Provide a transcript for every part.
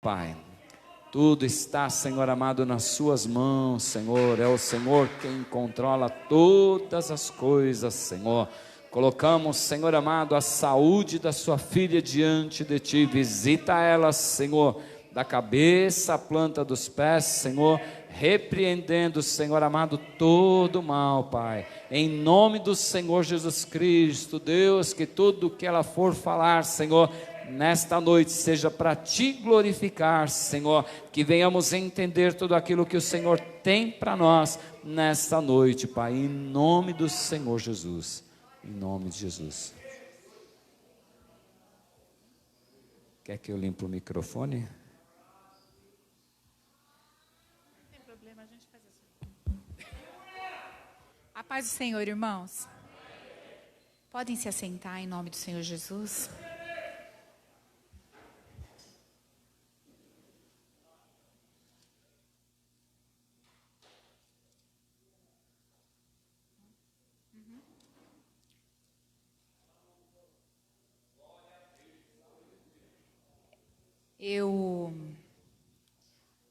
Pai, tudo está, Senhor amado, nas suas mãos, Senhor. É o Senhor quem controla todas as coisas, Senhor. Colocamos, Senhor amado, a saúde da sua filha diante de ti. Visita ela, Senhor, da cabeça à planta dos pés, Senhor, repreendendo, Senhor amado, todo o mal, Pai, em nome do Senhor Jesus Cristo. Deus, que tudo que ela for falar, Senhor, nesta noite seja para te glorificar, Senhor, que venhamos entender tudo aquilo que o Senhor tem para nós nesta noite, Pai, em nome do Senhor Jesus, em nome de Jesus. Quer que eu limpe o microfone? Não tem problema, a gente faz assim. A paz do Senhor, irmãos. Podem se assentar em nome do Senhor Jesus. Eu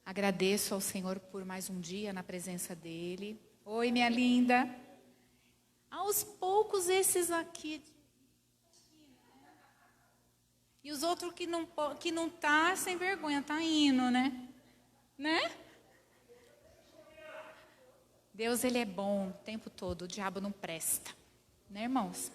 agradeço ao Senhor por mais um dia na presença dEle. Oi, minha linda. Aos poucos esses aqui. E os outros que não tá sem vergonha, tá indo, né? Deus, Ele é bom o tempo todo, o diabo não presta. Né, irmãos?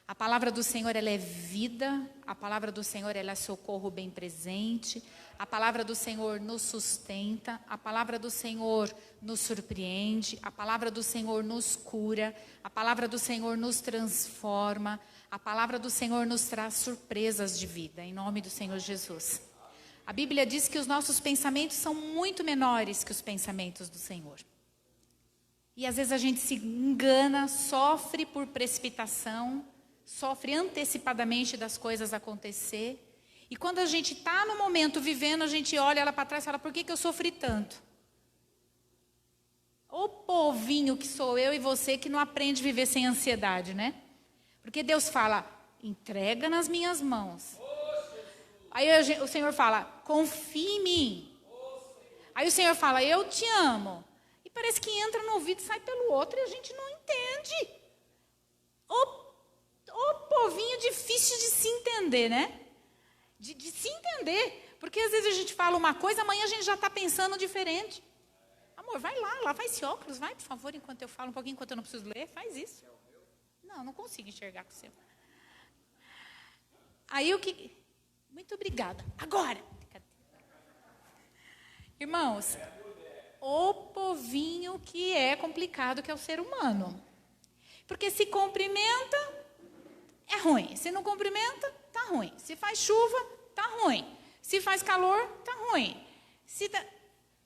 A palavra do Senhor, ela é vida, a palavra do Senhor, ela é socorro bem presente, a palavra do Senhor nos sustenta, a palavra do Senhor nos surpreende, a palavra do Senhor nos cura, a palavra do Senhor nos transforma, a palavra do Senhor nos traz surpresas de vida, em nome do Senhor Jesus. A Bíblia diz que os nossos pensamentos são muito menores que os pensamentos do Senhor. E às vezes a gente se engana, sofre por precipitação, sofre antecipadamente das coisas acontecer. E quando a gente está no momento vivendo, a gente olha lá para trás e fala, por que eu sofri tanto? O povinho que sou eu e você que não aprende a viver sem ansiedade, né? Porque Deus fala, entrega nas minhas mãos. Aí o Senhor fala, confia em mim. Aí o Senhor fala, eu te amo. E parece que entra no ouvido e sai pelo outro e a gente não entende. O povinho difícil de se entender, né? De se entender. Porque às vezes a gente fala uma coisa, amanhã a gente já está pensando diferente. Amor, vai lá vai esse óculos, vai, por favor, enquanto eu falo um pouquinho, enquanto eu não preciso ler, faz isso. Não consigo enxergar com o seu. Aí o que... Muito obrigada. Agora. Irmãos, o povinho que é complicado, que é o ser humano. Porque se cumprimenta... é ruim. Se não cumprimenta, tá ruim. Se faz chuva, tá ruim. Se faz calor, tá ruim.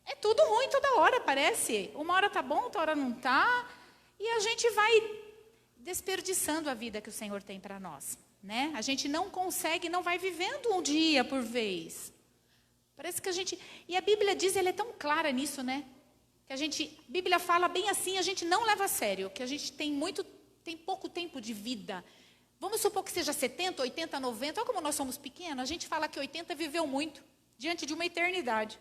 É tudo ruim toda hora, parece. Uma hora tá bom, outra hora não tá. E a gente vai desperdiçando a vida que o Senhor tem para nós, né? A gente não consegue, não vai vivendo um dia por vez. Parece que a gente... E a Bíblia diz, ela é tão clara nisso, né? Que a Bíblia fala bem assim, a gente não leva a sério. Que a gente tem pouco tempo de vida. Vamos supor que seja 70, 80, 90. Olha como nós somos pequenos. A gente fala que 80 viveu muito, diante de uma eternidade.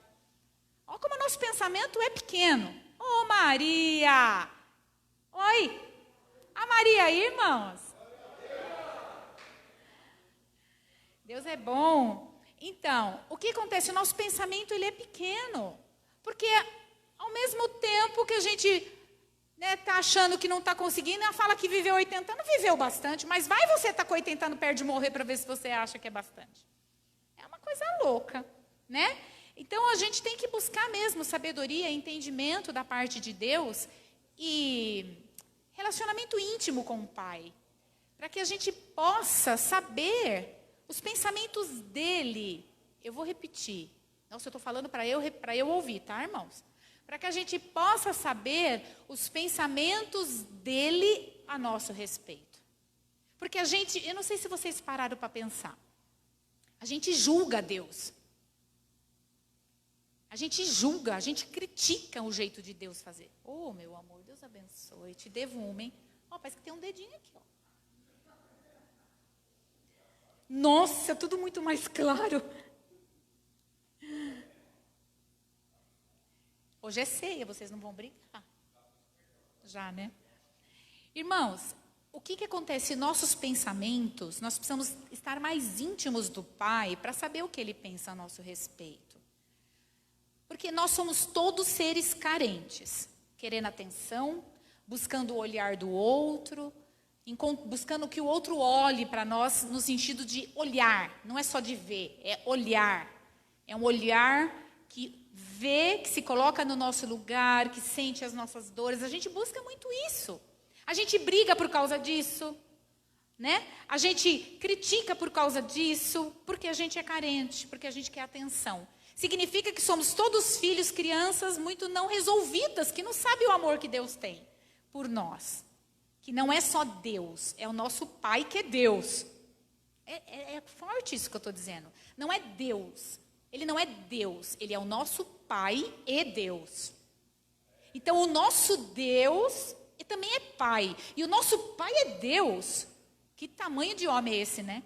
Olha como o nosso pensamento é pequeno. Ô, Maria! Oi! A Maria aí, irmãos? Deus é bom. Então, o que acontece? O nosso pensamento, ele é pequeno. Porque, ao mesmo tempo que a gente... tá achando que não está conseguindo, ela fala que viveu 80 anos, viveu bastante, mas vai você estar com 80 anos perto de morrer para ver se você acha que é bastante. É uma coisa louca, né? Então a gente tem que buscar mesmo sabedoria, entendimento da parte de Deus e relacionamento íntimo com o Pai, para que a gente possa saber os pensamentos dele. Eu vou repetir. Nossa, eu estou falando para eu ouvir, tá, irmãos? Para que a gente possa saber os pensamentos dele a nosso respeito. Porque eu não sei se vocês pararam para pensar, a gente julga Deus. A gente julga, a gente critica o jeito de Deus fazer. Oh, meu amor, Deus abençoe, te devo uma, hein? Parece que tem um dedinho aqui, ó. Nossa, tudo muito mais claro. Hoje é ceia, vocês não vão brincar. Já, né? Irmãos, o que acontece em nossos pensamentos? Nós precisamos estar mais íntimos do Pai para saber o que Ele pensa a nosso respeito. Porque nós somos todos seres carentes, querendo atenção, buscando o olhar do outro, buscando que o outro olhe para nós no sentido de olhar, não é só de ver, é olhar. É um olhar que vê, que se coloca no nosso lugar, que sente as nossas dores. A gente busca muito isso. A gente briga por causa disso, né? A gente critica por causa disso, porque a gente é carente, porque a gente quer atenção. Significa que somos todos filhos, crianças muito não resolvidas, que não sabem o amor que Deus tem por nós. Que não é só Deus, é o nosso Pai que é Deus. É forte isso que eu estou dizendo. Não é Deus. Ele não é Deus, ele é o nosso Pai e Deus. Então o nosso Deus também é Pai. E o nosso Pai é Deus. Que tamanho de homem é esse, né?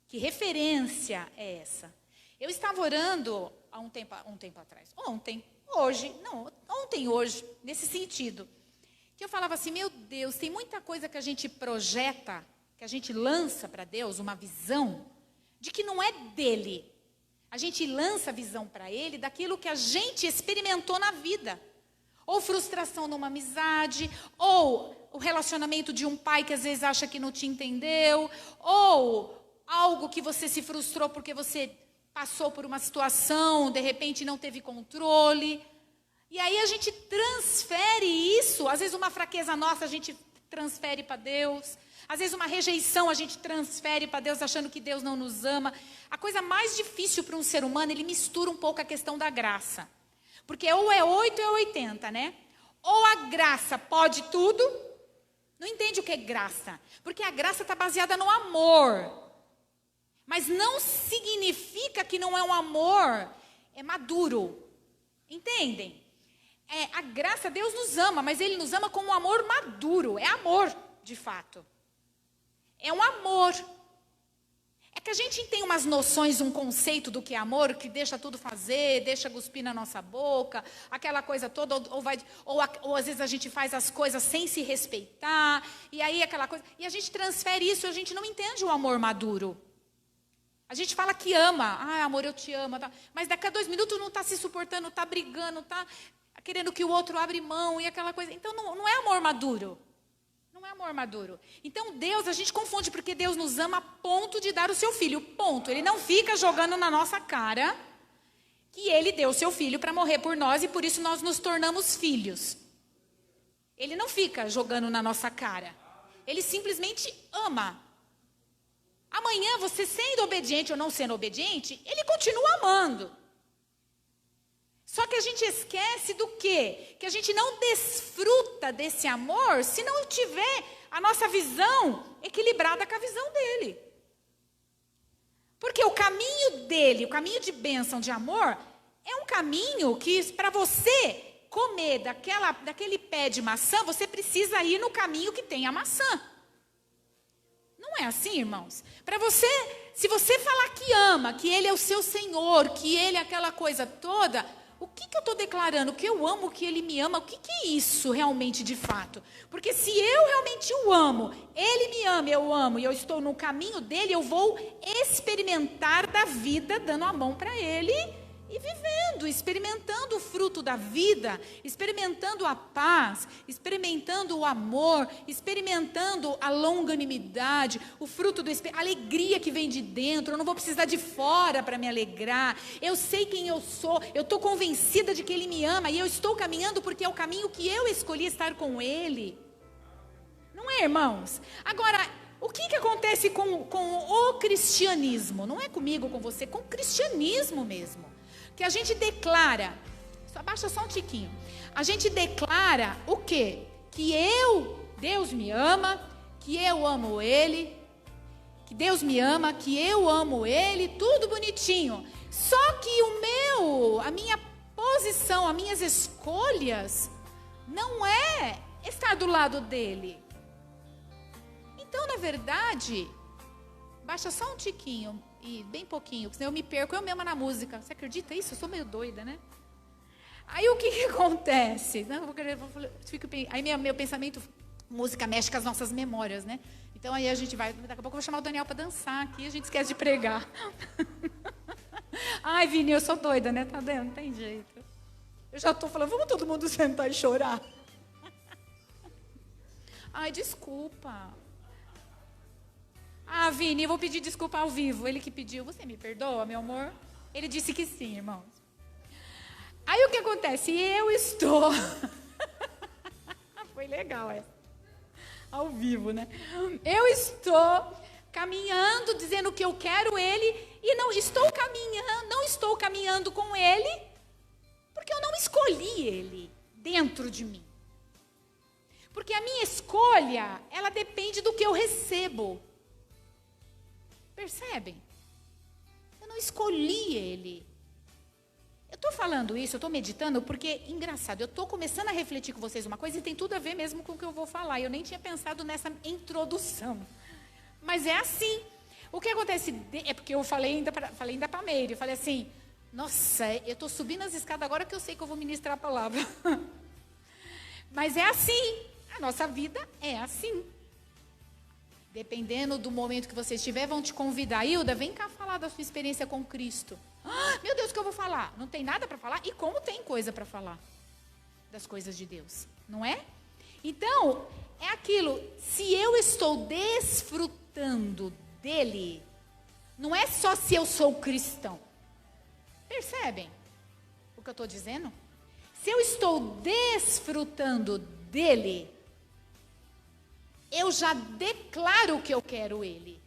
Que referência é essa? Eu estava orando há um tempo atrás. Hoje, nesse sentido. Que eu falava assim, meu Deus, tem muita coisa que a gente projeta, que a gente lança para Deus, uma visão, de que não é dele. A gente lança a visão para ele daquilo que a gente experimentou na vida. Ou frustração numa amizade, ou o relacionamento de um pai que às vezes acha que não te entendeu, ou algo que você se frustrou porque você passou por uma situação, de repente não teve controle. E aí a gente transfere isso, às vezes uma fraqueza nossa a gente transfere para Deus. Às vezes uma rejeição a gente transfere para Deus achando que Deus não nos ama. A coisa mais difícil para um ser humano, ele mistura um pouco a questão da graça. Porque ou é 8 ou é 80, né? Ou a graça pode tudo. Não entende o que é graça. Porque a graça está baseada no amor. Mas não significa que não é um amor maduro. Entendem? A graça, Deus nos ama, mas Ele nos ama com um amor maduro. É amor, de fato. É um amor. É que a gente tem umas noções, um conceito do que é amor, que deixa tudo fazer, deixa cuspir na nossa boca, aquela coisa toda, ou às vezes a gente faz as coisas sem se respeitar, e aí aquela coisa, e a gente transfere isso, a gente não entende o amor maduro. A gente fala que ama, amor, eu te amo, tá? Mas daqui a 2 minutos não está se suportando, está brigando, está querendo que o outro abra mão, e aquela coisa. Então não é amor maduro. Não é amor maduro. Então Deus, a gente confunde, porque Deus nos ama a ponto de dar o seu filho, ponto. Ele não fica jogando na nossa cara que Ele deu o seu filho para morrer por nós e por isso nós nos tornamos filhos. Ele não fica jogando na nossa cara. Ele simplesmente ama. Amanhã, você sendo obediente ou não sendo obediente, Ele continua amando. Só que a gente esquece do quê? Que a gente não desfruta desse amor se não tiver a nossa visão equilibrada com a visão dele. Porque o caminho dele, o caminho de bênção, de amor, é um caminho que para você comer daquele pé de maçã, você precisa ir no caminho que tem a maçã. Não é assim, irmãos? Para você, se você falar que ama, que Ele é o seu Senhor, que Ele é aquela coisa toda... O que eu estou declarando? Que eu amo, que Ele me ama? O que é isso realmente de fato? Porque se eu realmente o amo, Ele me ama, eu amo, e eu estou no caminho dEle, eu vou experimentar da vida, dando a mão para Ele e vivendo, experimentando o fruto da vida, experimentando a paz, experimentando o amor, experimentando a longanimidade, o fruto a alegria que vem de dentro. Eu não vou precisar de fora para me alegrar. Eu sei quem eu sou, eu estou convencida de que Ele me ama e eu estou caminhando porque é o caminho que eu escolhi estar com Ele. Não é, irmãos? Agora, o que acontece com o cristianismo? Não é comigo, com você, com o cristianismo mesmo. Que a gente declara, abaixa só um tiquinho. A gente declara o quê? Que Deus me ama, que eu amo Ele, que Deus me ama, que eu amo Ele, tudo bonitinho. Só que a minha posição, as minhas escolhas, não é estar do lado dEle. Então, na verdade, baixa só um tiquinho. E bem pouquinho, porque senão eu me perco eu mesma na música. Você acredita isso? Eu sou meio doida, né? Aí o que acontece? Aí meu pensamento, música mexe com as nossas memórias, né? Então aí a gente vai, daqui a pouco eu vou chamar o Daniel para dançar aqui, a gente esquece de pregar. Ai, Vini, eu sou doida, né? Tá vendo? Não tem jeito. Eu já estou falando, vamos todo mundo sentar e chorar. Ai, desculpa. Ah, Vini, eu vou pedir desculpa ao vivo. Ele que pediu, você me perdoa, meu amor? Ele disse que sim, irmãos. Aí o que acontece? Eu estou... Foi legal essa. Ao vivo, né? Eu estou caminhando, dizendo que eu quero ele, e não estou caminhando com ele, porque eu não escolhi ele dentro de mim. Porque a minha escolha, ela depende do que eu recebo. Percebem? Eu não escolhi ele. Eu estou falando isso, eu estou meditando, porque, engraçado, eu estou começando a refletir com vocês uma coisa e tem tudo a ver mesmo com o que eu vou falar. Eu nem tinha pensado nessa introdução. Mas é assim. O que acontece, é porque eu falei ainda para a Meire, eu falei assim, nossa, eu estou subindo as escadas agora que eu sei que eu vou ministrar a palavra. Mas é assim, a nossa vida é assim. Dependendo do momento que você estiver, vão te convidar. Hilda, vem cá falar da sua experiência com Cristo. Ah, meu Deus, o que eu vou falar? Não tem nada para falar? E como tem coisa para falar das coisas de Deus, não é? Então, é aquilo, se eu estou desfrutando dele, não é só se eu sou cristão. Percebem o que eu estou dizendo? Se eu estou desfrutando dele, eu já declaro que eu quero ele.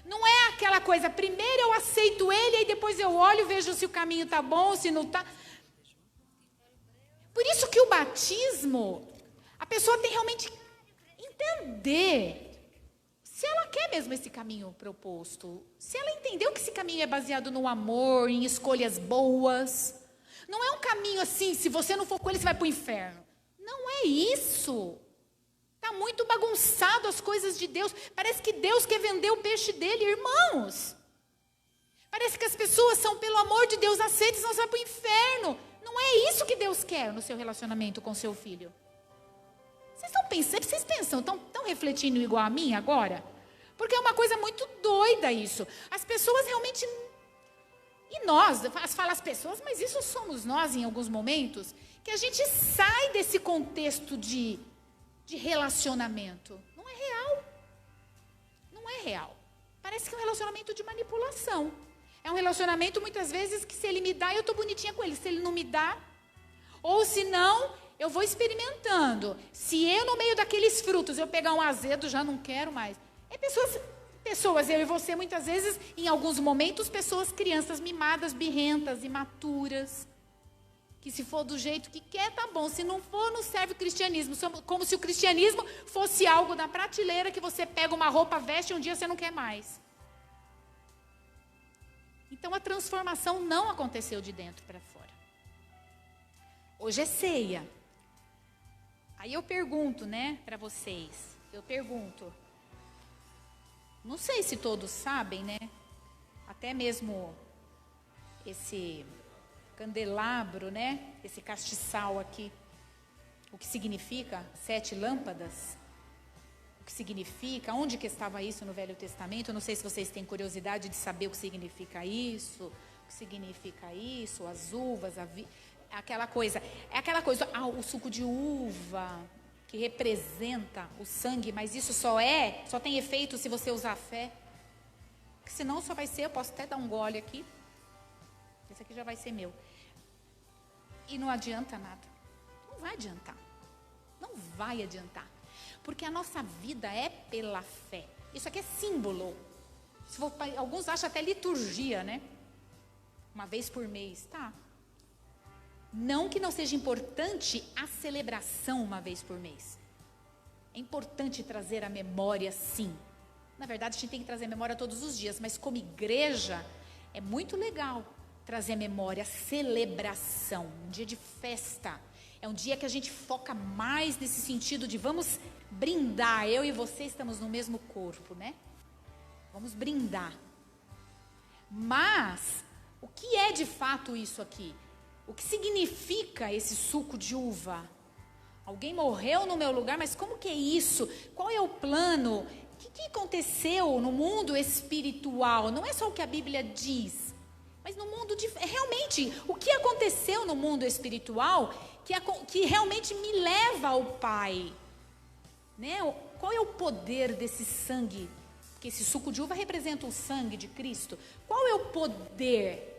Não é aquela coisa, primeiro eu aceito ele, e depois eu olho e vejo se o caminho está bom, se não está. Por isso que o batismo, a pessoa tem realmente entender se ela quer mesmo esse caminho proposto. Se ela entendeu que esse caminho é baseado no amor, em escolhas boas. Não é um caminho assim, se você não for com ele, você vai para o inferno. Não é isso. Está muito bagunçado as coisas de Deus. Parece que Deus quer vender o peixe dele, irmãos. Parece que as pessoas são, pelo amor de Deus, aceitas, senão você vai para o inferno. Não é isso que Deus quer no seu relacionamento com seu filho. Vocês pensam, estão refletindo igual a mim agora? Porque é uma coisa muito doida isso. As pessoas realmente... E nós, fala as pessoas, mas isso somos nós em alguns momentos, que a gente sai desse contexto de relacionamento. Não é real. Não é real. Parece que é um relacionamento de manipulação. É um relacionamento, muitas vezes, que se ele me dá, eu estou bonitinha com ele. Se ele não me dá, ou se não, eu vou experimentando. Se eu, no meio daqueles frutos, eu pegar um azedo, já não quero mais. É pessoas, eu e você, muitas vezes, em alguns momentos, crianças mimadas, birrentas, imaturas, que se for do jeito que quer, tá bom. Se não for, não serve o cristianismo. Como se o cristianismo fosse algo na prateleira que você pega uma roupa, veste e um dia você não quer mais. Então a transformação não aconteceu de dentro para fora. Hoje é ceia. Aí eu pergunto, né, para vocês. Não sei se todos sabem, né? Até mesmo esse candelabro, né? Esse castiçal aqui. O que significa 7 lâmpadas? O que significa? Onde que estava isso no Velho Testamento? Eu não sei se vocês têm curiosidade de saber o que significa isso. O que significa isso? As uvas, aquela coisa. É aquela coisa, o suco de uva, que representa o sangue, mas isso só tem efeito se você usar fé. Porque senão só vai ser, eu posso até dar um gole aqui. Esse aqui já vai ser meu. E não adianta nada. Não vai adiantar. Não vai adiantar. Porque a nossa vida é pela fé. Isso aqui é símbolo. Alguns acham até liturgia, né? Uma vez por mês, tá? Não que não seja importante a celebração uma vez por mês. É importante trazer a memória, sim. Na verdade, a gente tem que trazer a memória todos os dias, mas como igreja, é muito legal trazer a memória, a celebração, um dia de festa. É um dia que a gente foca mais nesse sentido de vamos brindar. Eu e você estamos no mesmo corpo, né? Vamos brindar. Mas, o que é de fato isso aqui? O que significa esse suco de uva? Alguém morreu no meu lugar, mas como que é isso? Qual é o plano? O que aconteceu no mundo espiritual? Não é só o que a Bíblia diz, mas no mundo realmente, o que aconteceu no mundo espiritual que realmente me leva ao Pai? Né? Qual é o poder desse sangue? Porque esse suco de uva representa o sangue de Cristo. Qual é o poder?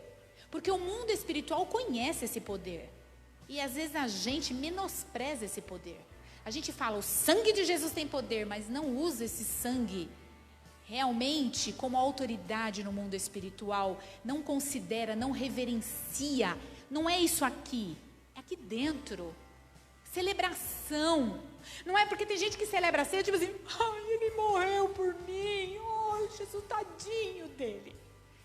Porque o mundo espiritual conhece esse poder. E às vezes a gente menospreza esse poder. A gente fala, o sangue de Jesus tem poder, mas não usa esse sangue realmente como autoridade no mundo espiritual. Não considera, não reverencia. Não é isso aqui. É aqui dentro. Celebração. Não é porque tem gente que celebra a ceia, tipo assim, ai, ele morreu por mim. Ai, Jesus, tadinho dele.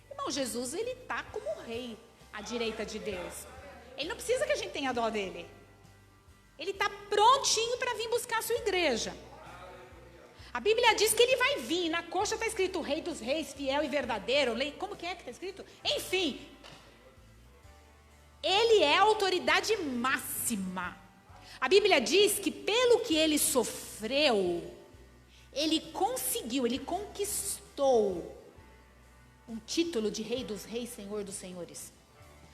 Irmão, Jesus, ele está como rei à direita de Deus. Ele não precisa que a gente tenha dó dele. Ele está prontinho para vir buscar a sua igreja. A Bíblia diz que ele vai vir. Na coxa está escrito Rei dos Reis, fiel e verdadeiro. Como que está escrito? Enfim. Ele é a autoridade máxima. A Bíblia diz que pelo que ele sofreu, ele conseguiu, ele conquistou um título de Rei dos Reis, Senhor dos Senhores.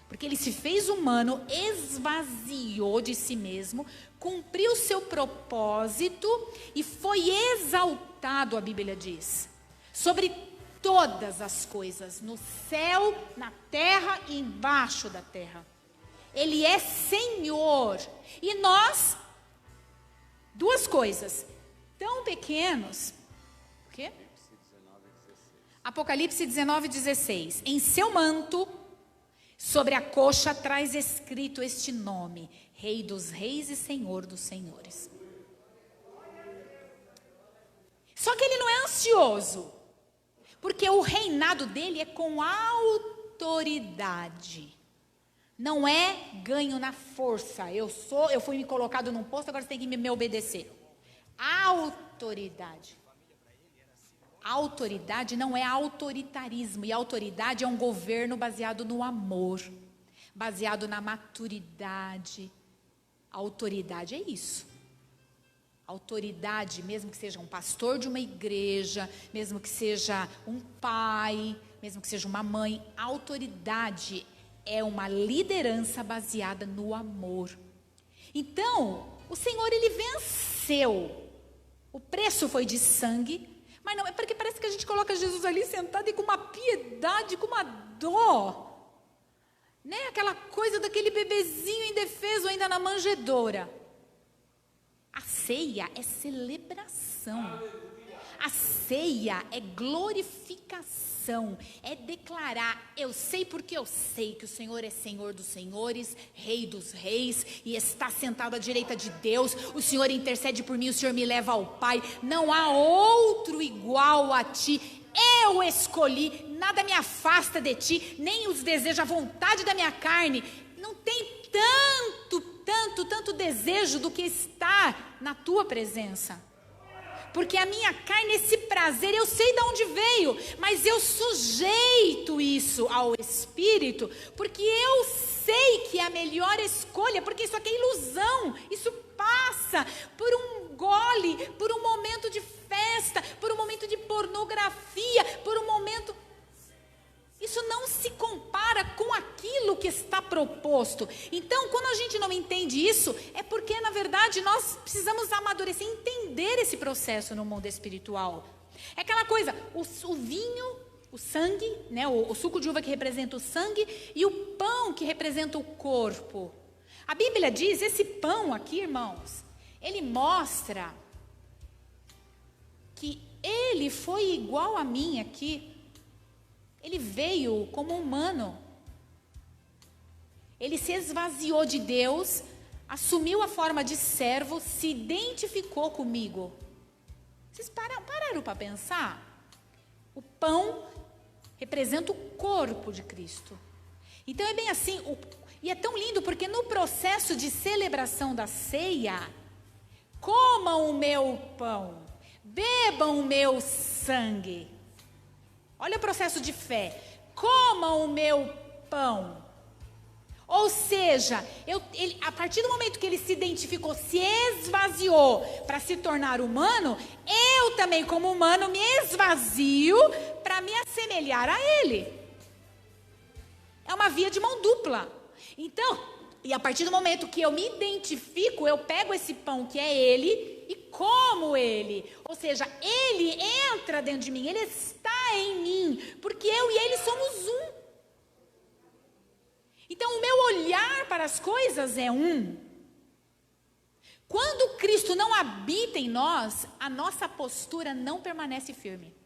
Porque ele se fez humano, esvaziou de si mesmo, cumpriu seu propósito e foi exaltado, a Bíblia diz, sobre todas as coisas, no céu, na terra e embaixo da terra. Ele é Senhor. E nós, duas coisas, tão pequenos, o quê? Apocalipse 19:16. Em seu manto, sobre a coxa, traz escrito este nome: Rei dos Reis e Senhor dos Senhores. Só que ele não é ansioso, porque o reinado dele é com autoridade. Não é ganho na força. Eu fui me colocado num posto, agora você tem que me obedecer. Autoridade. Autoridade não é autoritarismo, e autoridade é um governo baseado no amor, baseado na maturidade. Autoridade é isso. Autoridade, mesmo que seja um pastor de uma igreja, mesmo que seja um pai, mesmo que seja uma mãe, autoridade é uma liderança baseada no amor. Então, o Senhor, ele venceu. O preço foi de sangue. Mas não, é porque parece que a gente coloca Jesus ali sentado e com uma piedade, com uma dó. Né? Aquela coisa daquele bebezinho indefeso ainda na manjedoura. A ceia é celebração. A ceia é glorificação. É declarar, eu sei porque eu sei que o Senhor é Senhor dos Senhores, Rei dos Reis, e está sentado à direita de Deus. O Senhor intercede por mim, o Senhor me leva ao Pai. Não há outro igual a ti. Eu escolhi, nada me afasta de ti, nem os desejos, a vontade da minha carne. Não tem tanto desejo do que estar na tua presença. Porque a minha carne, esse prazer, eu sei de onde veio, mas eu sujeito isso ao Espírito, porque eu sei que é a melhor escolha, porque isso aqui é ilusão, isso passa por um gole, por um momento de festa, por um momento de pornografia, por um momento... Isso não se compara com aquilo que está proposto. Então, quando a gente não entende isso, é porque, na verdade, nós precisamos amadurecer, entender esse processo no mundo espiritual. É aquela coisa, o vinho, o sangue, né, o suco de uva que representa o sangue, e o pão que representa o corpo. A Bíblia diz, esse pão aqui, irmãos, ele mostra que ele foi igual a mim aqui. Ele veio como humano. Ele se esvaziou de Deus, assumiu a forma de servo, se identificou comigo. Vocês pararam para pensar? O pão representa o corpo de Cristo. Então é bem assim, e é tão lindo porque no processo de celebração da ceia, comam o meu pão, bebam o meu sangue. Olha o processo de fé. Comam o meu pão. Ou seja, a partir do momento que ele se identificou, se esvaziou para se tornar humano, eu também, como humano, me esvazio para me assemelhar a ele. É uma via de mão dupla. Então, e a partir do momento que eu me identifico, eu pego esse pão que é ele e como ele. Ou seja, ele entra dentro de mim, ele está em mim, porque eu e ele somos um. Então, o meu olhar para as coisas é um. Quando Cristo não habita em nós, a nossa postura não permanece firme.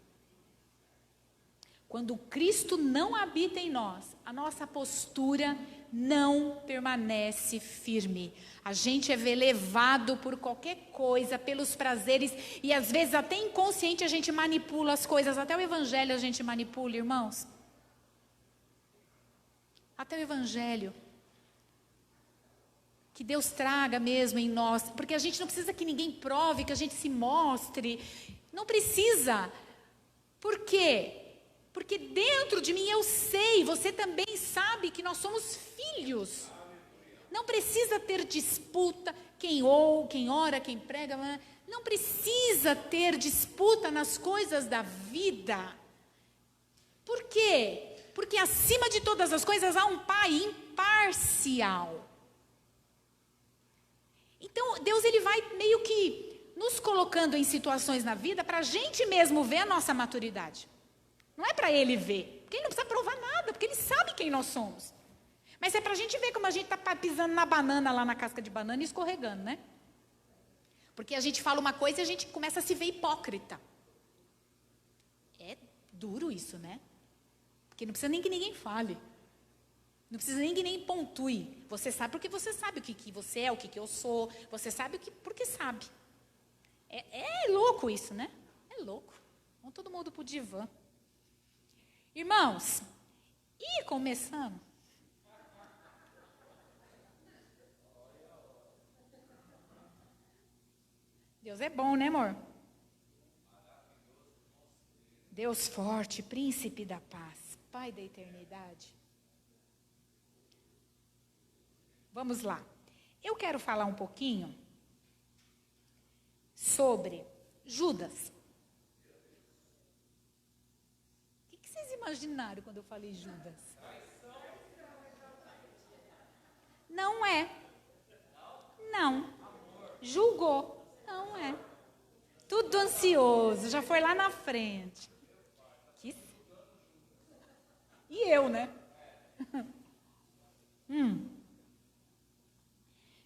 Quando Cristo não habita em nós, a nossa postura não permanece firme. A gente é levado por qualquer coisa, pelos prazeres, e às vezes até inconsciente a gente manipula as coisas, até o evangelho a gente manipula, irmãos. Até o evangelho. Que Deus traga mesmo em nós, porque a gente não precisa que ninguém prove, que a gente se mostre. Não precisa. Por quê? Porque dentro de mim eu sei, você também sabe que nós somos filhos. Não precisa ter disputa, quem ora, quem prega. Não precisa ter disputa nas coisas da vida. Por quê? Porque acima de todas as coisas há um Pai imparcial. Então, Deus ele vai meio que nos colocando em situações na vida para a gente mesmo ver a nossa maturidade. Não é para Ele ver, porque Ele não precisa provar nada, porque Ele sabe quem nós somos. Mas é para a gente ver como a gente está pisando na banana, lá na casca de banana e escorregando, né? Porque a gente fala uma coisa e a gente começa a se ver hipócrita. É duro isso, né? Porque não precisa nem que ninguém fale. Não precisa nem que ninguém pontue. Você sabe porque você sabe o que você é, o que eu sou. Você sabe porque sabe. É louco isso, né? É louco. Vamos todo mundo para o divã. Irmãos, e começando. Deus é bom, né, amor? Deus forte, príncipe da paz, Pai da eternidade. Vamos lá. Eu quero falar um pouquinho sobre Judas. O que vocês imaginaram quando eu falei Judas? Não é. Não. Julgou. Não é. Tudo ansioso, já foi lá na frente. E eu, né?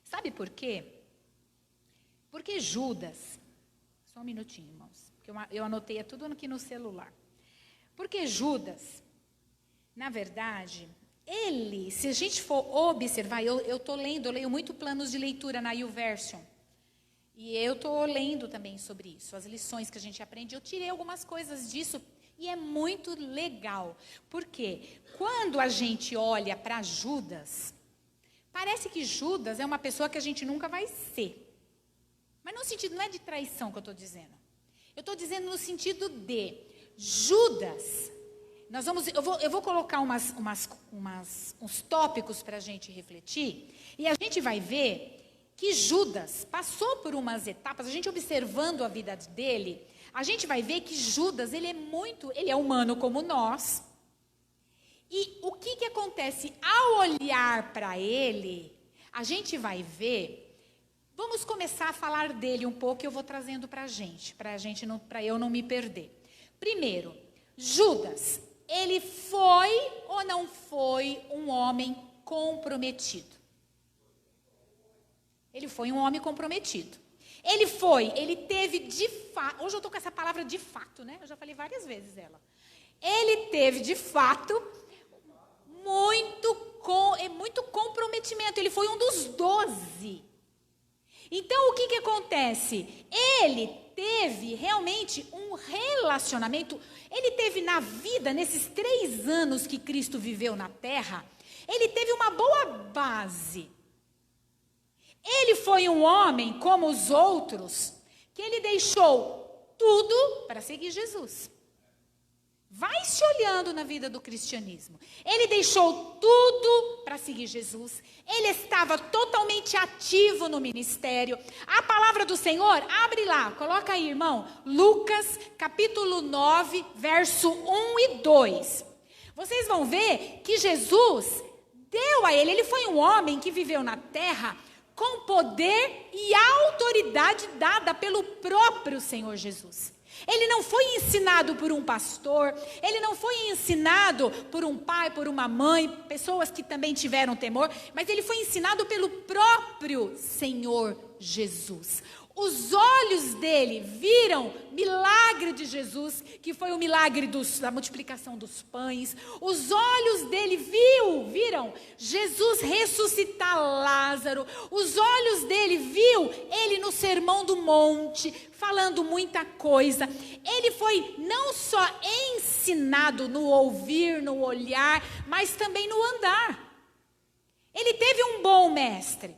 Sabe por quê? Porque Judas, só um minutinho, irmãos, porque eu anotei tudo aqui no celular. Porque Judas, na verdade, ele, se a gente for observar, eu leio muito planos de leitura na YouVersion. E eu estou lendo também sobre isso, as lições que a gente aprende. Eu tirei algumas coisas disso e é muito legal. Porque quando a gente olha para Judas, parece que Judas é uma pessoa que a gente nunca vai ser. Mas no sentido, não é de traição que eu estou dizendo. Eu estou dizendo no sentido de Judas. Eu vou colocar uns tópicos para a gente refletir. E a gente vai ver que Judas passou por umas etapas. A gente observando a vida dele, a gente vai ver que Judas, ele é humano como nós. E o que acontece? Ao olhar para ele, a gente vai ver. Vamos começar a falar dele um pouco, eu vou trazendo para a gente, para eu não me perder. Primeiro, Judas, ele foi ou não foi um homem comprometido? Ele foi um homem comprometido. Ele teve de fato, hoje eu estou com essa palavra de fato, né? Eu já falei várias vezes ela. Ele teve de fato muito comprometimento, ele foi um dos 12. Então, o que acontece? Ele teve realmente um relacionamento, ele teve na vida, nesses 3 anos que Cristo viveu na terra, ele teve uma boa base. Ele foi um homem como os outros, que ele deixou tudo para seguir Jesus. Vai se olhando na vida do cristianismo. Ele deixou tudo para seguir Jesus. Ele estava totalmente ativo no ministério. A palavra do Senhor, abre lá, coloca aí, irmão. Lucas, capítulo 9, verso 1 e 2. Vocês vão ver que Jesus deu a ele foi um homem que viveu na terra com poder e autoridade dada pelo próprio Senhor Jesus. Ele não foi ensinado por um pastor, ele não foi ensinado por um pai, por uma mãe, pessoas que também tiveram temor, mas ele foi ensinado pelo próprio Senhor Jesus. Os olhos dele viram milagre de Jesus, que foi o milagre da multiplicação dos pães. Os olhos dele viram Jesus ressuscitar Lázaro. Os olhos dele viu ele no Sermão do Monte, falando muita coisa. Ele foi não só ensinado no ouvir, no olhar, mas também no andar. Ele teve um bom mestre.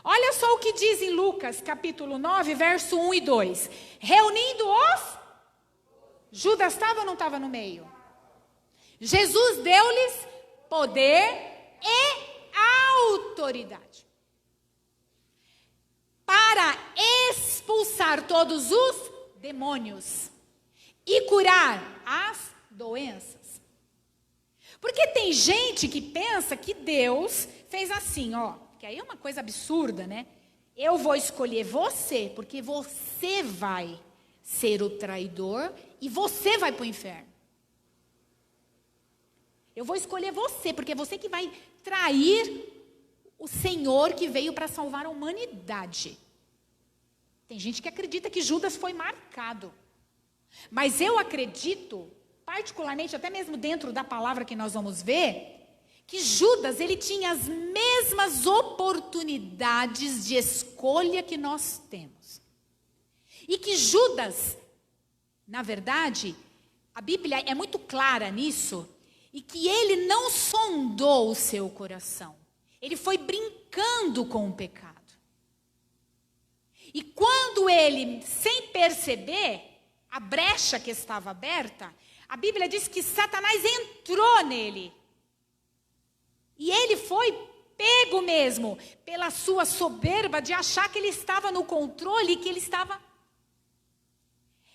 Olha só o que diz em Lucas, capítulo 9, verso 1 e 2. Reunindo os... Judas estava ou não estava no meio? Jesus deu-lhes poder e autoridade para expulsar todos os demônios e curar as doenças. Porque tem gente que pensa que Deus fez assim, ó. Que aí é uma coisa absurda, né? Eu vou escolher você, porque você vai ser o traidor e você vai para o inferno. Eu vou escolher você, porque é você que vai trair o Senhor que veio para salvar a humanidade. Tem gente que acredita que Judas foi marcado. Mas eu acredito, particularmente, até mesmo dentro da palavra que nós vamos ver, que Judas, ele tinha as mesmas oportunidades de escolha que nós temos. E que Judas, na verdade, a Bíblia é muito clara nisso, e que ele não sondou o seu coração. Ele foi brincando com o pecado. E quando ele, sem perceber a brecha que estava aberta, a Bíblia diz que Satanás entrou nele. E ele foi pego mesmo pela sua soberba de achar que ele estava no controle e que ele estava...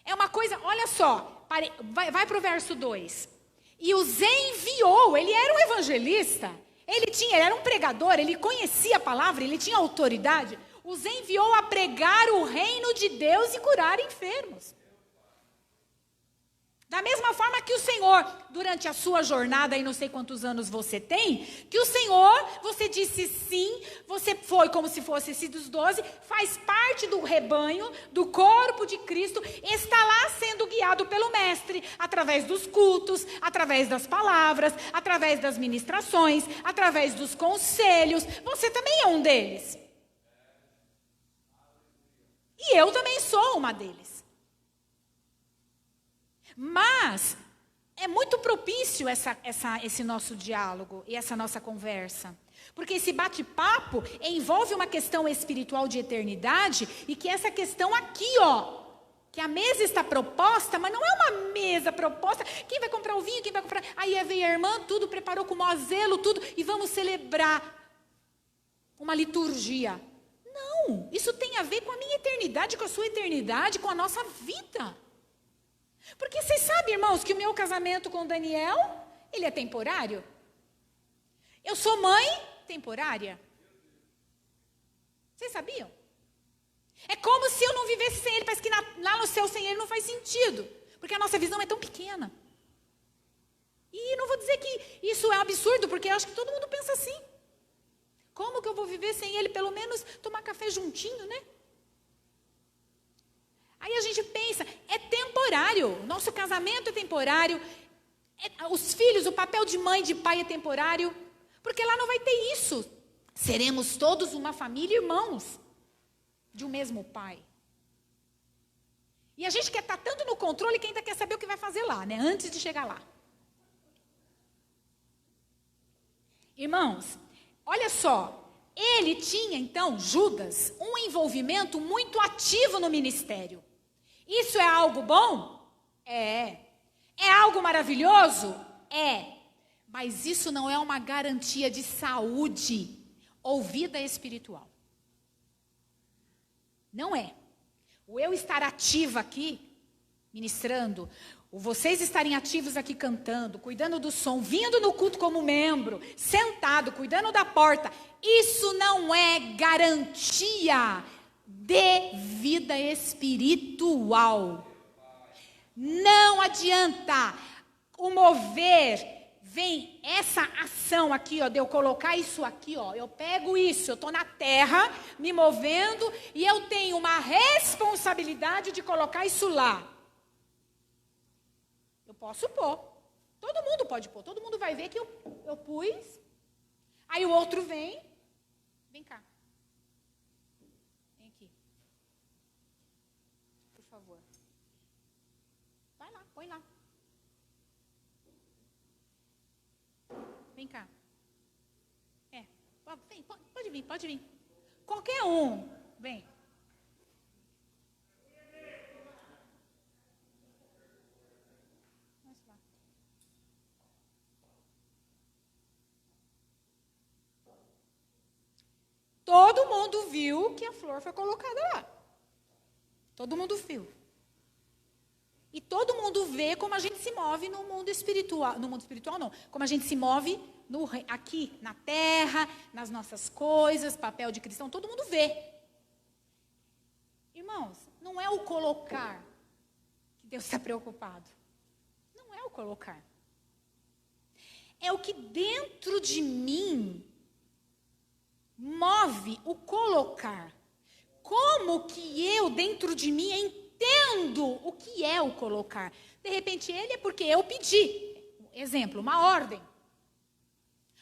É uma coisa, olha só, vai para o verso 2. E os enviou, ele era um evangelista, ele era um pregador, ele conhecia a palavra, ele tinha autoridade. Os enviou a pregar o reino de Deus e curar enfermos. Da mesma forma que o Senhor, durante a sua jornada, aí não sei quantos anos você tem, que o Senhor, você disse sim, você foi como se fosse esse dos 12, faz parte do rebanho, do corpo de Cristo, está lá sendo guiado pelo Mestre, através dos cultos, através das palavras, através das ministrações, através dos conselhos. Você também é um deles. E eu também sou uma deles. Mas é muito propício esse nosso diálogo e essa nossa conversa. Porque esse bate-papo envolve uma questão espiritual de eternidade e que essa questão aqui, ó, que a mesa está proposta, mas não é uma mesa proposta. Quem vai comprar o vinho, quem vai comprar... Aí veio a irmã, tudo preparou com o maior zelo, tudo, e vamos celebrar uma liturgia. Não, isso tem a ver com a minha eternidade, com a sua eternidade, com a nossa vida. Porque vocês sabem, irmãos, que o meu casamento com o Daniel, ele é temporário. Eu sou mãe temporária. Vocês sabiam? É como se eu não vivesse sem ele. Parece que lá no céu sem ele não faz sentido. Porque a nossa visão é tão pequena. E não vou dizer que isso é absurdo, porque eu acho que todo mundo pensa assim. Como que eu vou viver sem ele? Pelo menos tomar café juntinho, né? Aí a gente pensa, é temporário, nosso casamento é temporário, os filhos, o papel de mãe e de pai é temporário, porque lá não vai ter isso. Seremos todos uma família, irmãos, de um mesmo pai. E a gente quer estar tanto no controle que ainda quer saber o que vai fazer lá, né? Antes de chegar lá. Irmãos, olha só. Ele tinha, então, Judas, um envolvimento muito ativo no ministério. Isso é algo bom? É. É algo maravilhoso? É. Mas isso não é uma garantia de saúde ou vida espiritual. Não é. O eu estar ativa aqui, ministrando, o vocês estarem ativos aqui cantando, cuidando do som, vindo no culto como membro, sentado, cuidando da porta, isso não é garantia de vida espiritual. Não adianta o mover. Vem essa ação aqui, ó, de eu colocar isso aqui, ó. Eu pego isso, eu estou na terra, me movendo, e eu tenho uma responsabilidade de colocar isso lá. Eu posso pôr. Todo mundo pode pôr. Todo mundo vai ver que eu pus. Aí o outro vem. Vem cá. Vem aqui. Por favor. Vai lá, põe lá. Vem cá. Vem, pode vir. Qualquer um. Vem. Todo mundo viu que a flor foi colocada lá. Todo mundo viu. E todo mundo vê como a gente se move no mundo espiritual. No mundo espiritual, não. Como a gente se move aqui, na terra, nas nossas coisas, papel de cristão. Todo mundo vê. Irmãos, não é o colocar que Deus está preocupado. Não é o colocar. É o que dentro de mim move o colocar. Como que eu, dentro de mim, entendo o que é o colocar. De repente, ele é porque eu pedi. Exemplo, uma ordem.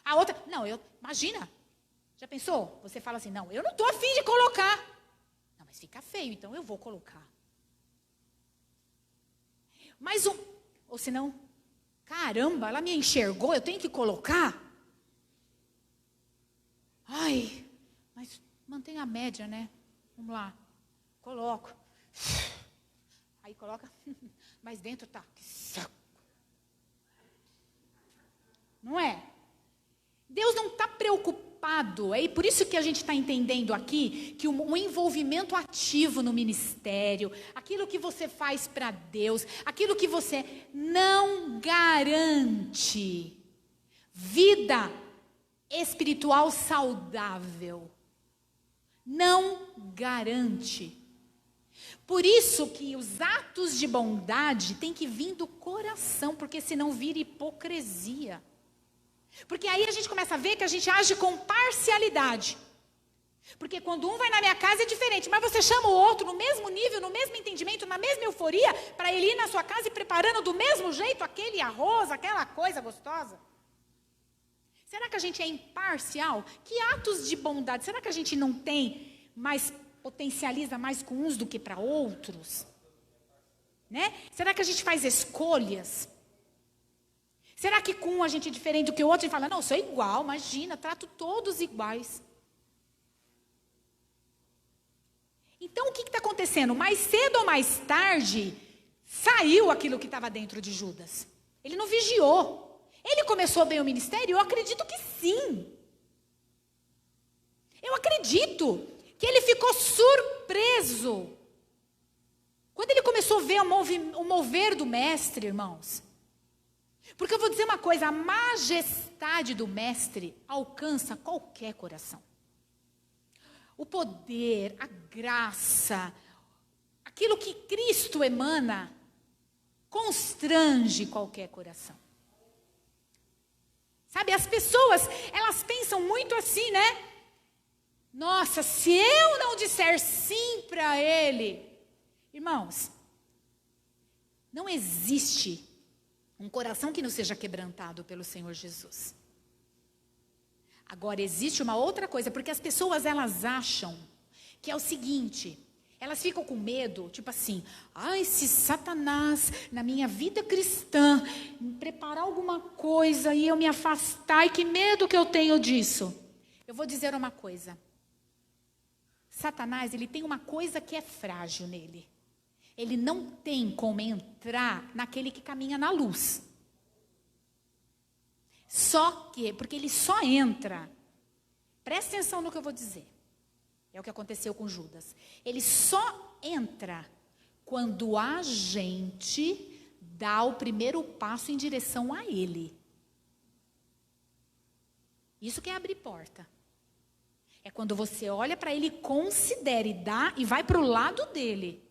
A outra, não, imagina. Já pensou? Você fala assim, não, eu não estou a fim de colocar. Não, mas fica feio, então eu vou colocar. Mas ou senão, caramba, ela me enxergou, eu tenho que colocar. Ai, mas mantém a média, né? Vamos lá. Coloco. Aí coloca, mas dentro tá, que saco. Não é? Deus não está preocupado, é por isso que a gente está entendendo aqui que o envolvimento ativo no ministério, aquilo que você faz para Deus, aquilo que você não garante vida espiritual saudável. Não garante. Por isso que os atos de bondade têm que vir do coração, porque senão vira hipocrisia. Porque aí a gente começa a ver que a gente age com parcialidade. Porque quando um vai na minha casa é diferente, mas você chama o outro no mesmo nível, no mesmo entendimento, na mesma euforia, para ele ir na sua casa e preparando do mesmo jeito aquele arroz, aquela coisa gostosa. Será que a gente é imparcial? Que atos de bondade? Será que a gente não tem mais, potencializa mais com uns do que para outros? Né? Será que a gente faz escolhas? Será que com um a gente é diferente do que o outro? A gente fala, não, eu sou igual, imagina, trato todos iguais. Então, o que está acontecendo? Mais cedo ou mais tarde, saiu aquilo que estava dentro de Judas. Ele não vigiou. Ele começou bem o ministério? Eu acredito que sim. Eu acredito que ele ficou surpreso. Quando ele começou a ver o mover do mestre, irmãos. Porque eu vou dizer uma coisa, a majestade do mestre alcança qualquer coração. O poder, a graça, aquilo que Cristo emana, constrange qualquer coração. Sabe, as pessoas, elas pensam muito assim, né? Nossa, se eu não disser sim para ele... Irmãos, não existe um coração que não seja quebrantado pelo Senhor Jesus. Agora, existe uma outra coisa, porque as pessoas, elas acham que é o seguinte, elas ficam com medo, tipo assim, ai, se Satanás, na minha vida cristã, me preparar alguma coisa e eu me afastar, ai, que medo que eu tenho disso. Eu vou dizer uma coisa, Satanás, ele tem uma coisa que é frágil nele. ele não tem como entrar naquele que caminha na luz. Só que, porque ele só entra, presta atenção no que eu vou dizer. É o que aconteceu com Judas. Ele só entra quando a gente dá o primeiro passo em direção a ele. Isso que é abrir porta. É quando você olha para ele, considera e dá e vai para o lado dele.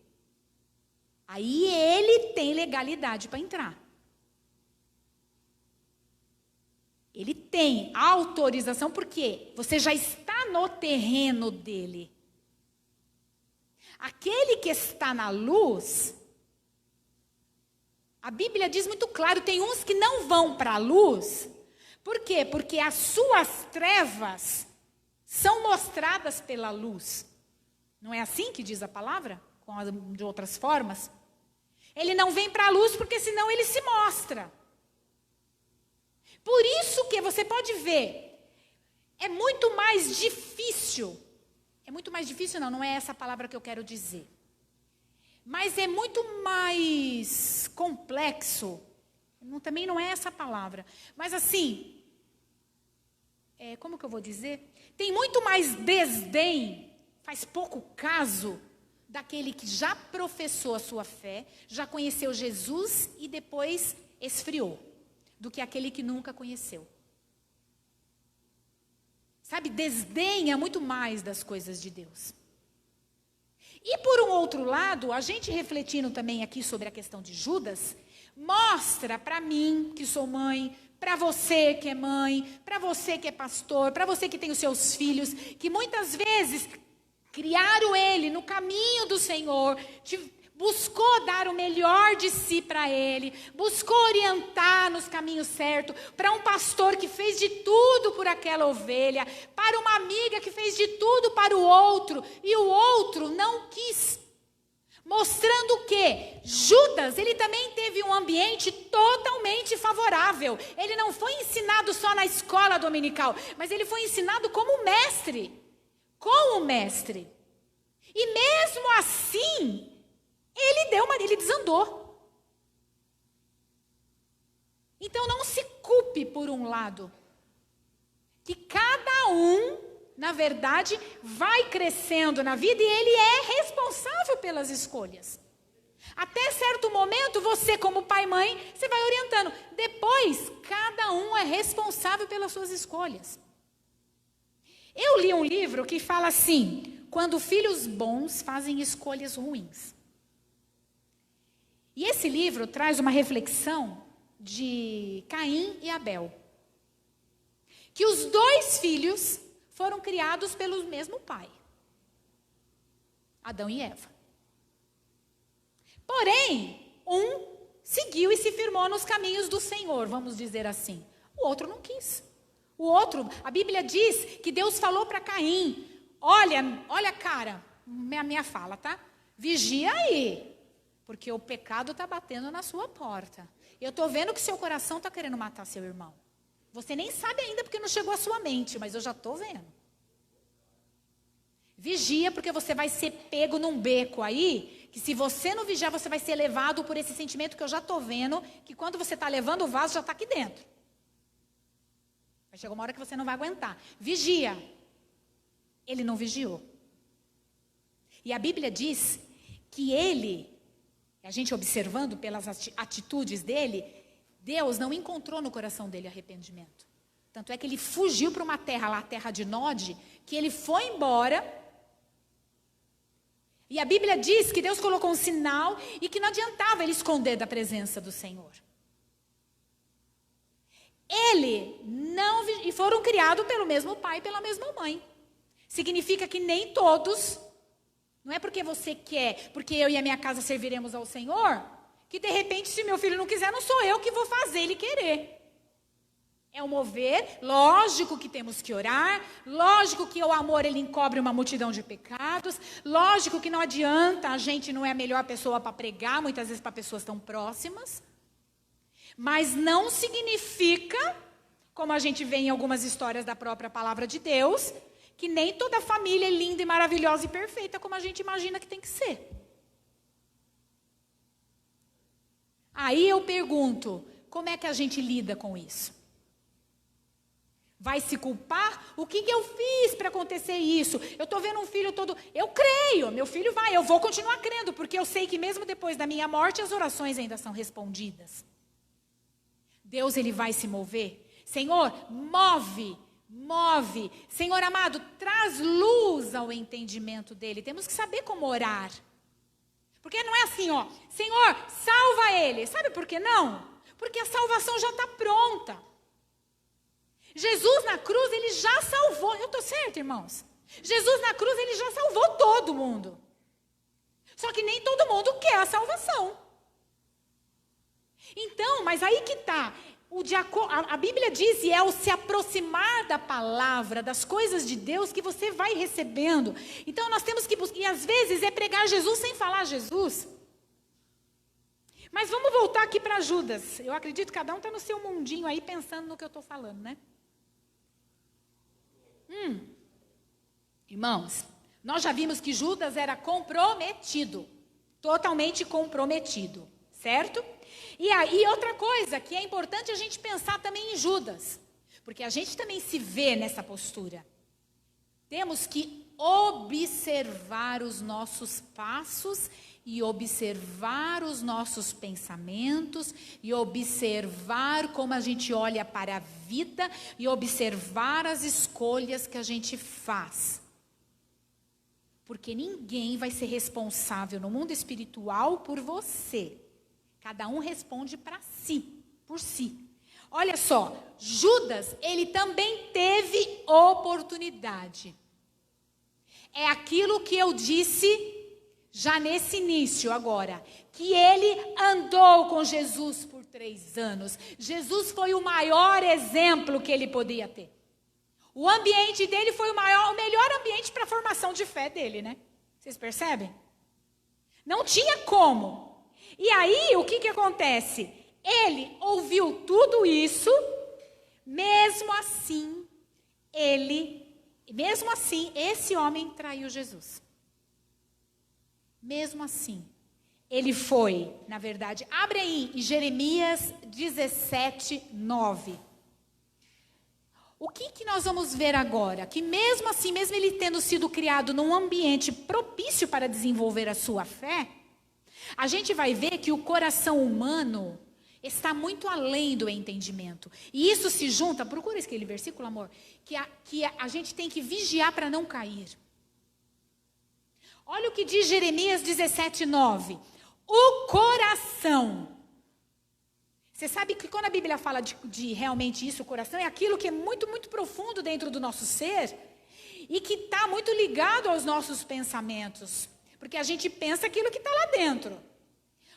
Aí ele tem legalidade para entrar. Ele tem autorização porque você já está no terreno dele. Aquele que está na luz, a Bíblia diz muito claro, tem uns que não vão para a luz. Por quê? Porque as suas trevas são mostradas pela luz. Não é assim que diz a palavra? De outras formas. Ele não vem para a luz porque senão ele se mostra. Por isso que você pode ver, é muito mais difícil. É muito mais difícil, não é essa a palavra que eu quero dizer. Mas é muito mais complexo. Também não é essa a palavra. Mas assim, como que eu vou dizer? Tem muito mais desdém, faz pouco caso, daquele que já professou a sua fé, já conheceu Jesus e depois esfriou, do que aquele que nunca conheceu. Sabe, desdenha muito mais das coisas de Deus. E por um outro lado, a gente refletindo também aqui sobre a questão de Judas, mostra para mim, que sou mãe, para você que é mãe, para você que é pastor, para você que tem os seus filhos, que muitas vezes criaram ele no caminho do Senhor, buscou dar o melhor de si para ele, buscou orientar nos caminhos certos, para um pastor que fez de tudo por aquela ovelha, para uma amiga que fez de tudo para o outro, e o outro não quis. Mostrando o quê? Judas, ele também teve um ambiente totalmente favorável. Ele não foi ensinado só na escola dominical, mas ele foi ensinado como mestre. Com o mestre. E mesmo assim, ele desandou. Então não se culpe por um lado. Que cada um, na verdade, vai crescendo na vida e ele é responsável pelas escolhas. Até certo momento, você como pai e mãe, você vai orientando. Depois, cada um é responsável pelas suas escolhas. Eu li um livro que fala assim, quando filhos bons fazem escolhas ruins. E esse livro traz uma reflexão de Caim e Abel. Que os dois filhos foram criados pelo mesmo pai. Adão e Eva. Porém, um seguiu e se firmou nos caminhos do Senhor, vamos dizer assim. O outro não quis. O outro, a Bíblia diz que Deus falou para Caim, olha cara, minha fala, tá? Vigia aí, porque o pecado está batendo na sua porta. Eu estou vendo que seu coração está querendo matar seu irmão. Você nem sabe ainda porque não chegou à sua mente, mas eu já estou vendo. Vigia, porque você vai ser pego num beco aí, que se você não vigiar, você vai ser levado por esse sentimento que eu já estou vendo, que quando você está levando o vaso, já está aqui dentro. Vai chegar uma hora que você não vai aguentar. Vigia. Ele não vigiou. E a Bíblia diz que ele, a gente observando pelas atitudes dele, Deus não encontrou no coração dele arrependimento. Tanto é que ele fugiu para uma terra lá, a terra de Nod, que ele foi embora. E a Bíblia diz que Deus colocou um sinal e que não adiantava ele esconder da presença do Senhor. Ele não... E foram criados pelo mesmo pai e pela mesma mãe. Significa que nem todos... Não é porque você quer, porque eu e a minha casa serviremos ao Senhor, que de repente, se meu filho não quiser, não sou eu que vou fazer ele querer. É o mover, lógico que temos que orar, lógico que o amor ele encobre uma multidão de pecados, lógico que não adianta, a gente não é a melhor pessoa para pregar, muitas vezes para pessoas tão próximas, mas não significa, como a gente vê em algumas histórias da própria palavra de Deus, que nem toda família é linda e maravilhosa e perfeita como a gente imagina que tem que ser. Aí eu pergunto, como é que a gente lida com isso? Vai se culpar? O que eu fiz para acontecer isso? Eu estou vendo um filho todo... Eu creio, meu filho vai, eu vou continuar crendo, porque eu sei que mesmo depois da minha morte, as orações ainda são respondidas. Deus, Ele vai se mover. Senhor, move. Senhor amado, traz luz ao entendimento dele. Temos que saber como orar. Porque não é assim, ó, Senhor, salva ele. Sabe por que não? Porque a salvação já está pronta. Jesus na cruz, ele já salvou. Eu estou certo, irmãos? Jesus na cruz, ele já salvou todo mundo. Só que nem todo mundo quer a salvação. Então, mas aí que está. A Bíblia diz, e é o se aproximar da palavra, das coisas de Deus, que você vai recebendo. Então nós temos que buscar, e às vezes é pregar Jesus sem falar Jesus. Mas vamos voltar aqui para Judas. Eu acredito que cada um está no seu mundinho aí, pensando no que eu estou falando, né? Irmãos, nós já vimos que Judas era comprometido, totalmente comprometido, certo? E aí outra coisa que é importante a gente pensar também em Judas, porque a gente também se vê nessa postura. Temos que observar os nossos passos e observar os nossos pensamentos e observar como a gente olha para a vida e observar as escolhas que a gente faz. Porque ninguém vai ser responsável no mundo espiritual por você. Cada um responde para si, por si. Olha só, Judas, ele também teve oportunidade. É aquilo que eu disse já nesse início agora, que ele andou com Jesus por 3 anos. Jesus foi o maior exemplo que ele podia ter. O ambiente dele foi o melhor ambiente para a formação de fé dele, né? Vocês percebem? Não tinha como. E aí, o que acontece? Ele ouviu tudo isso, mesmo assim, esse homem traiu Jesus. Mesmo assim, ele foi, na verdade, abre aí em Jeremias 17, 9. O que nós vamos ver agora? Que mesmo assim, mesmo ele tendo sido criado num ambiente propício para desenvolver a sua fé, a gente vai ver que o coração humano está muito além do entendimento. E isso se junta, procura aquele versículo, amor, que a gente tem que vigiar para não cair. Olha o que diz Jeremias 17, 9. O coração. Você sabe que quando a Bíblia fala de realmente isso, o coração é aquilo que é muito, muito profundo dentro do nosso ser e que está muito ligado aos nossos pensamentos. Porque a gente pensa aquilo que está lá dentro.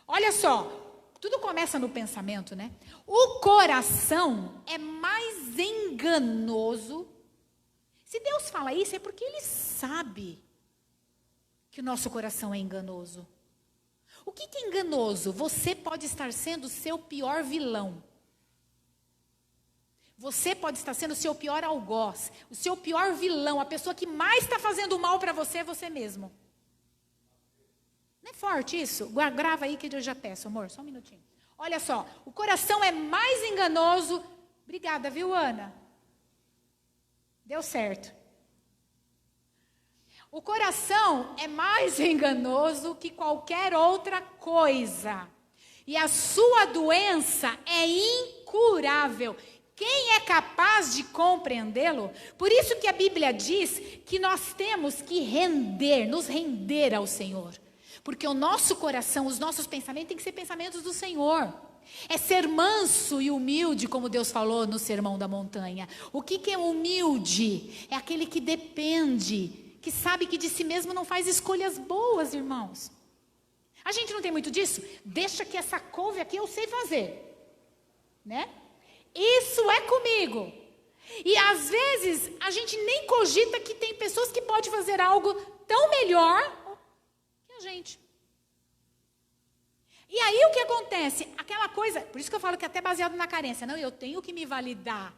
Olha só, tudo começa no pensamento, né? O coração é mais enganoso. Se Deus fala isso, é porque Ele sabe que o nosso coração é enganoso. O que é enganoso? Você pode estar sendo o seu pior vilão. Você pode estar sendo o seu pior algoz, o seu pior vilão, a pessoa que mais está fazendo mal para você é você mesmo. Não é forte isso? Grava aí que eu já peço, amor, só um minutinho. Olha só, o coração é mais enganoso. Obrigada, viu, Ana? Deu certo. O coração é mais enganoso que qualquer outra coisa. E a sua doença é incurável. Quem é capaz de compreendê-lo? Por isso que a Bíblia diz que nós temos que nos render ao Senhor. Porque o nosso coração, os nossos pensamentos têm que ser pensamentos do Senhor. É ser manso e humilde, como Deus falou no Sermão da Montanha. O que é humilde? É aquele que depende, que sabe que de si mesmo não faz escolhas boas, irmãos. A gente não tem muito disso? Deixa que essa couve aqui eu sei fazer. Né? Isso é comigo. E às vezes a gente nem cogita que tem pessoas que podem fazer algo tão melhor que a gente. E aí o que acontece? Aquela coisa, por isso que eu falo que é até baseado na carência. Não, eu tenho que me validar.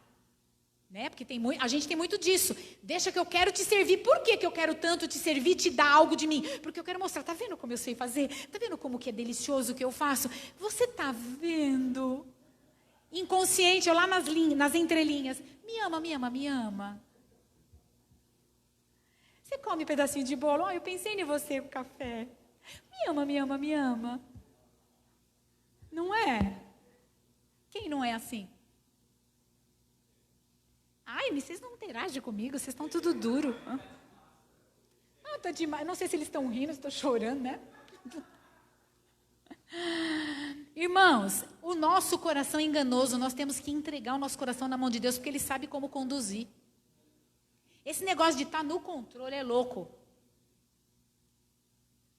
Né? Porque a gente tem muito disso. Deixa que eu quero te servir. Por que eu quero tanto te servir, te dar algo de mim? Porque eu quero mostrar. Tá vendo como eu sei fazer? Tá vendo como que é delicioso o que eu faço? Você tá vendo? Inconsciente, eu lá nas entrelinhas. Me ama, me ama, me ama. Você come um pedacinho de bolo? Eu pensei em você com café. Me ama, me ama, me ama. Não é? Quem não é assim? Ai, vocês não interagem comigo, vocês estão tudo duro. Tá demais. Não sei se eles estão rindo, se estão chorando, né? Irmãos, o nosso coração é enganoso, nós temos que entregar o nosso coração na mão de Deus, porque Ele sabe como conduzir. Esse negócio de estar no controle é louco.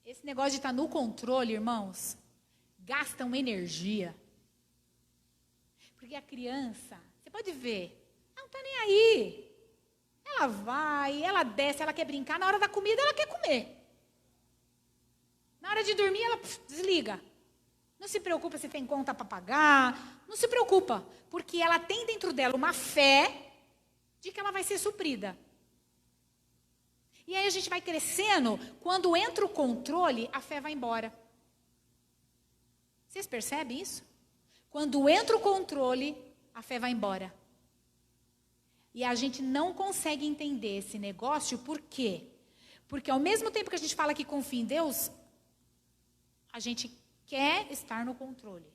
Esse negócio de estar no controle, irmãos, gasta uma energia. Porque a criança, você pode ver, ela não está nem aí. Ela vai, ela desce, ela quer brincar. Na hora da comida, ela quer comer. Na hora de dormir, ela desliga. Não se preocupa se tem conta para pagar. Não se preocupa. Porque ela tem dentro dela uma fé de que ela vai ser suprida. E aí a gente vai crescendo. Quando entra o controle, a fé vai embora. Vocês percebem isso? Quando entra o controle, a fé vai embora. E a gente não consegue entender esse negócio, por quê? Porque ao mesmo tempo que a gente fala que confia em Deus, a gente quer estar no controle.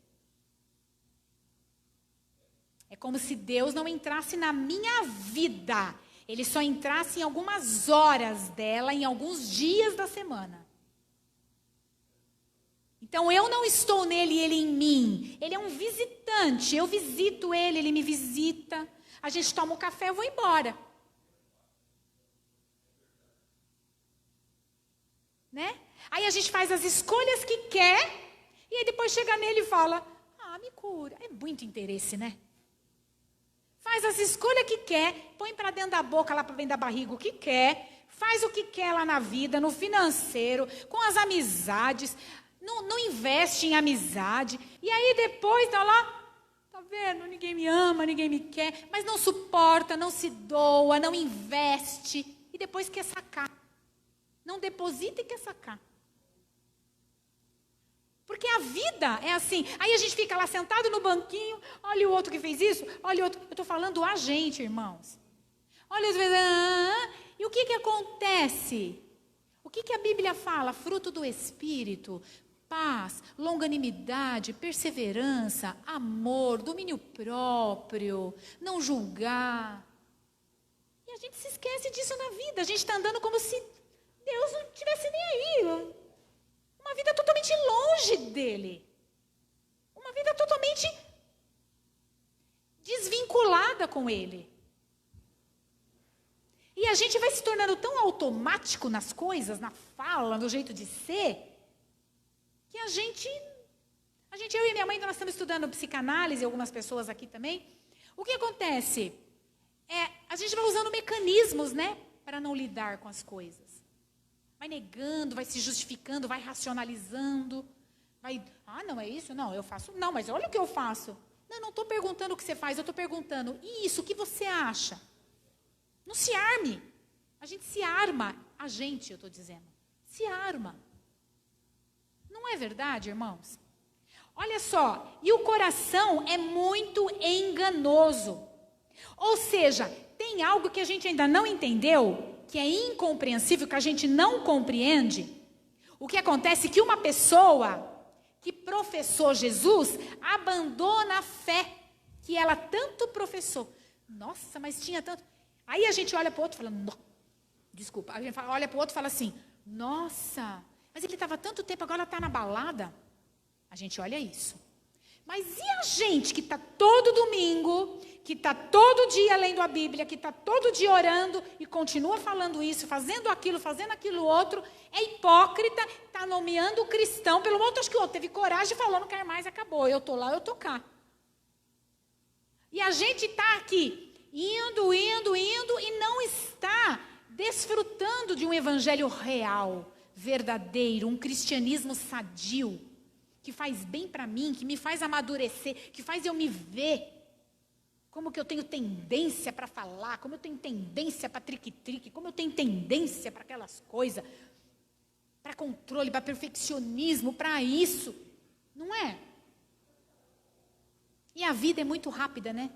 É como se Deus não entrasse na minha vida. Ele só entrasse em algumas horas dela, em alguns dias da semana. Então eu não estou nele e ele em mim. Ele é um visitante. Eu visito ele, ele me visita. A gente toma um café, eu vou embora. Né? Aí a gente faz as escolhas que quer, e aí depois chega nele e fala, me cura. É muito interesse, né? Faz as escolhas que quer, põe para dentro da boca, lá para dentro da barriga o que quer, faz o que quer lá na vida, no financeiro, com as amizades, não investe em amizade, e aí depois tá lá, tá vendo? Ninguém me ama, ninguém me quer, mas não suporta, não se doa, não investe, e depois quer sacar. Não deposita e quer sacar. Porque a vida é assim. Aí a gente fica lá sentado no banquinho, olha o outro que fez isso, olha o outro. Eu estou falando a gente, irmãos. Olha às vezes, e o que acontece? O que a Bíblia fala? Fruto do Espírito, paz, longanimidade, perseverança, amor, domínio próprio, não julgar. E a gente se esquece disso na vida. A gente está andando como se Deus não estivesse nem aí. Uma vida totalmente longe dele. Uma vida totalmente desvinculada com ele. E a gente vai se tornando tão automático nas coisas, na fala, no jeito de ser, que eu e minha mãe, nós estamos estudando psicanálise, algumas pessoas aqui também. O que acontece? A gente vai usando mecanismos, né, para não lidar com as coisas. Vai negando, vai se justificando, vai racionalizando. Não é isso? Não, eu faço. Não, mas olha o que eu faço. Não estou perguntando o que você faz, eu estou perguntando, e isso, o que você acha? Não se arme. A gente se arma. A gente, eu estou dizendo. Se arma. Não é verdade, irmãos? Olha só, e o coração é muito enganoso. Ou seja, tem algo que a gente ainda não entendeu, que é incompreensível, que a gente não compreende. O que acontece é que uma pessoa que professou Jesus abandona a fé que ela tanto professou. Nossa, mas tinha tanto... Aí a gente olha para o outro e fala, desculpa, a gente olha para o outro e fala assim, nossa, mas ele estava tanto tempo, agora está na balada. A gente olha isso. Mas e a gente que está todo domingo, que está todo dia lendo a Bíblia, que está todo dia orando e continua falando isso, fazendo aquilo outro, é hipócrita, está nomeando o cristão pelo outro, acho que o outro teve coragem e falou, não quero mais, acabou, eu estou lá, eu estou cá. E a gente está aqui, indo, e não está desfrutando de um evangelho real, verdadeiro, um cristianismo sadio, que faz bem para mim, que me faz amadurecer, que faz eu me ver. Como que eu tenho tendência para falar, como eu tenho tendência para trique-trique, como eu tenho tendência para aquelas coisas, para controle, para perfeccionismo, para isso. Não é? E a vida é muito rápida, né?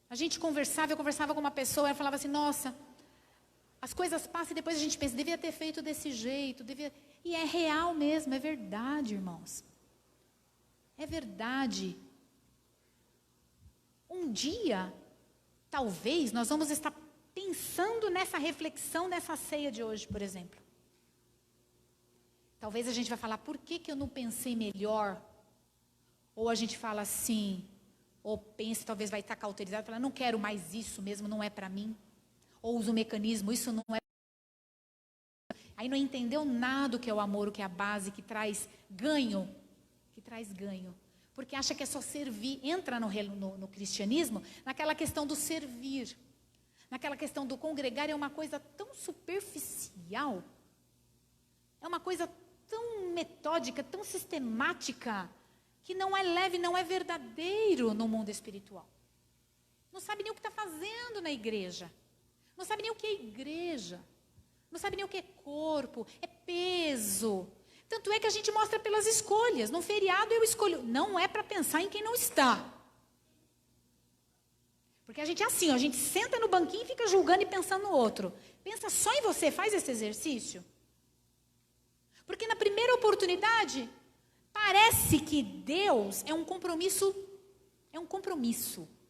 A gente eu conversava com uma pessoa, ela falava assim, nossa, as coisas passam e depois a gente pensa, devia ter feito desse jeito, E é real mesmo, é verdade, irmãos. É verdade. Um dia, talvez, nós vamos estar pensando nessa reflexão, nessa ceia de hoje, por exemplo. Talvez a gente vai falar, por que eu não pensei melhor? Ou a gente fala assim, ou pensa, talvez vai estar cauterizado, fala, não quero mais isso mesmo, não é para mim. Ou usa o mecanismo, isso não é. Aí não entendeu nada do que é o amor, o que é a base, que traz ganho. Porque acha que é só servir. Entra no cristianismo, naquela questão do servir. Naquela questão do congregar, é uma coisa tão superficial. É uma coisa tão metódica, tão sistemática, que não é leve, não é verdadeiro no mundo espiritual. Não sabe nem o que está fazendo na igreja. Não sabe nem o que é igreja. Não sabe nem o que é corpo, é peso. Tanto é que a gente mostra pelas escolhas. No feriado eu escolho. Não é para pensar em quem não está. Porque a gente é assim, ó, a gente senta no banquinho e fica julgando e pensando no outro. Pensa só em você, faz esse exercício. Porque na primeira oportunidade, parece que Deus é um compromisso,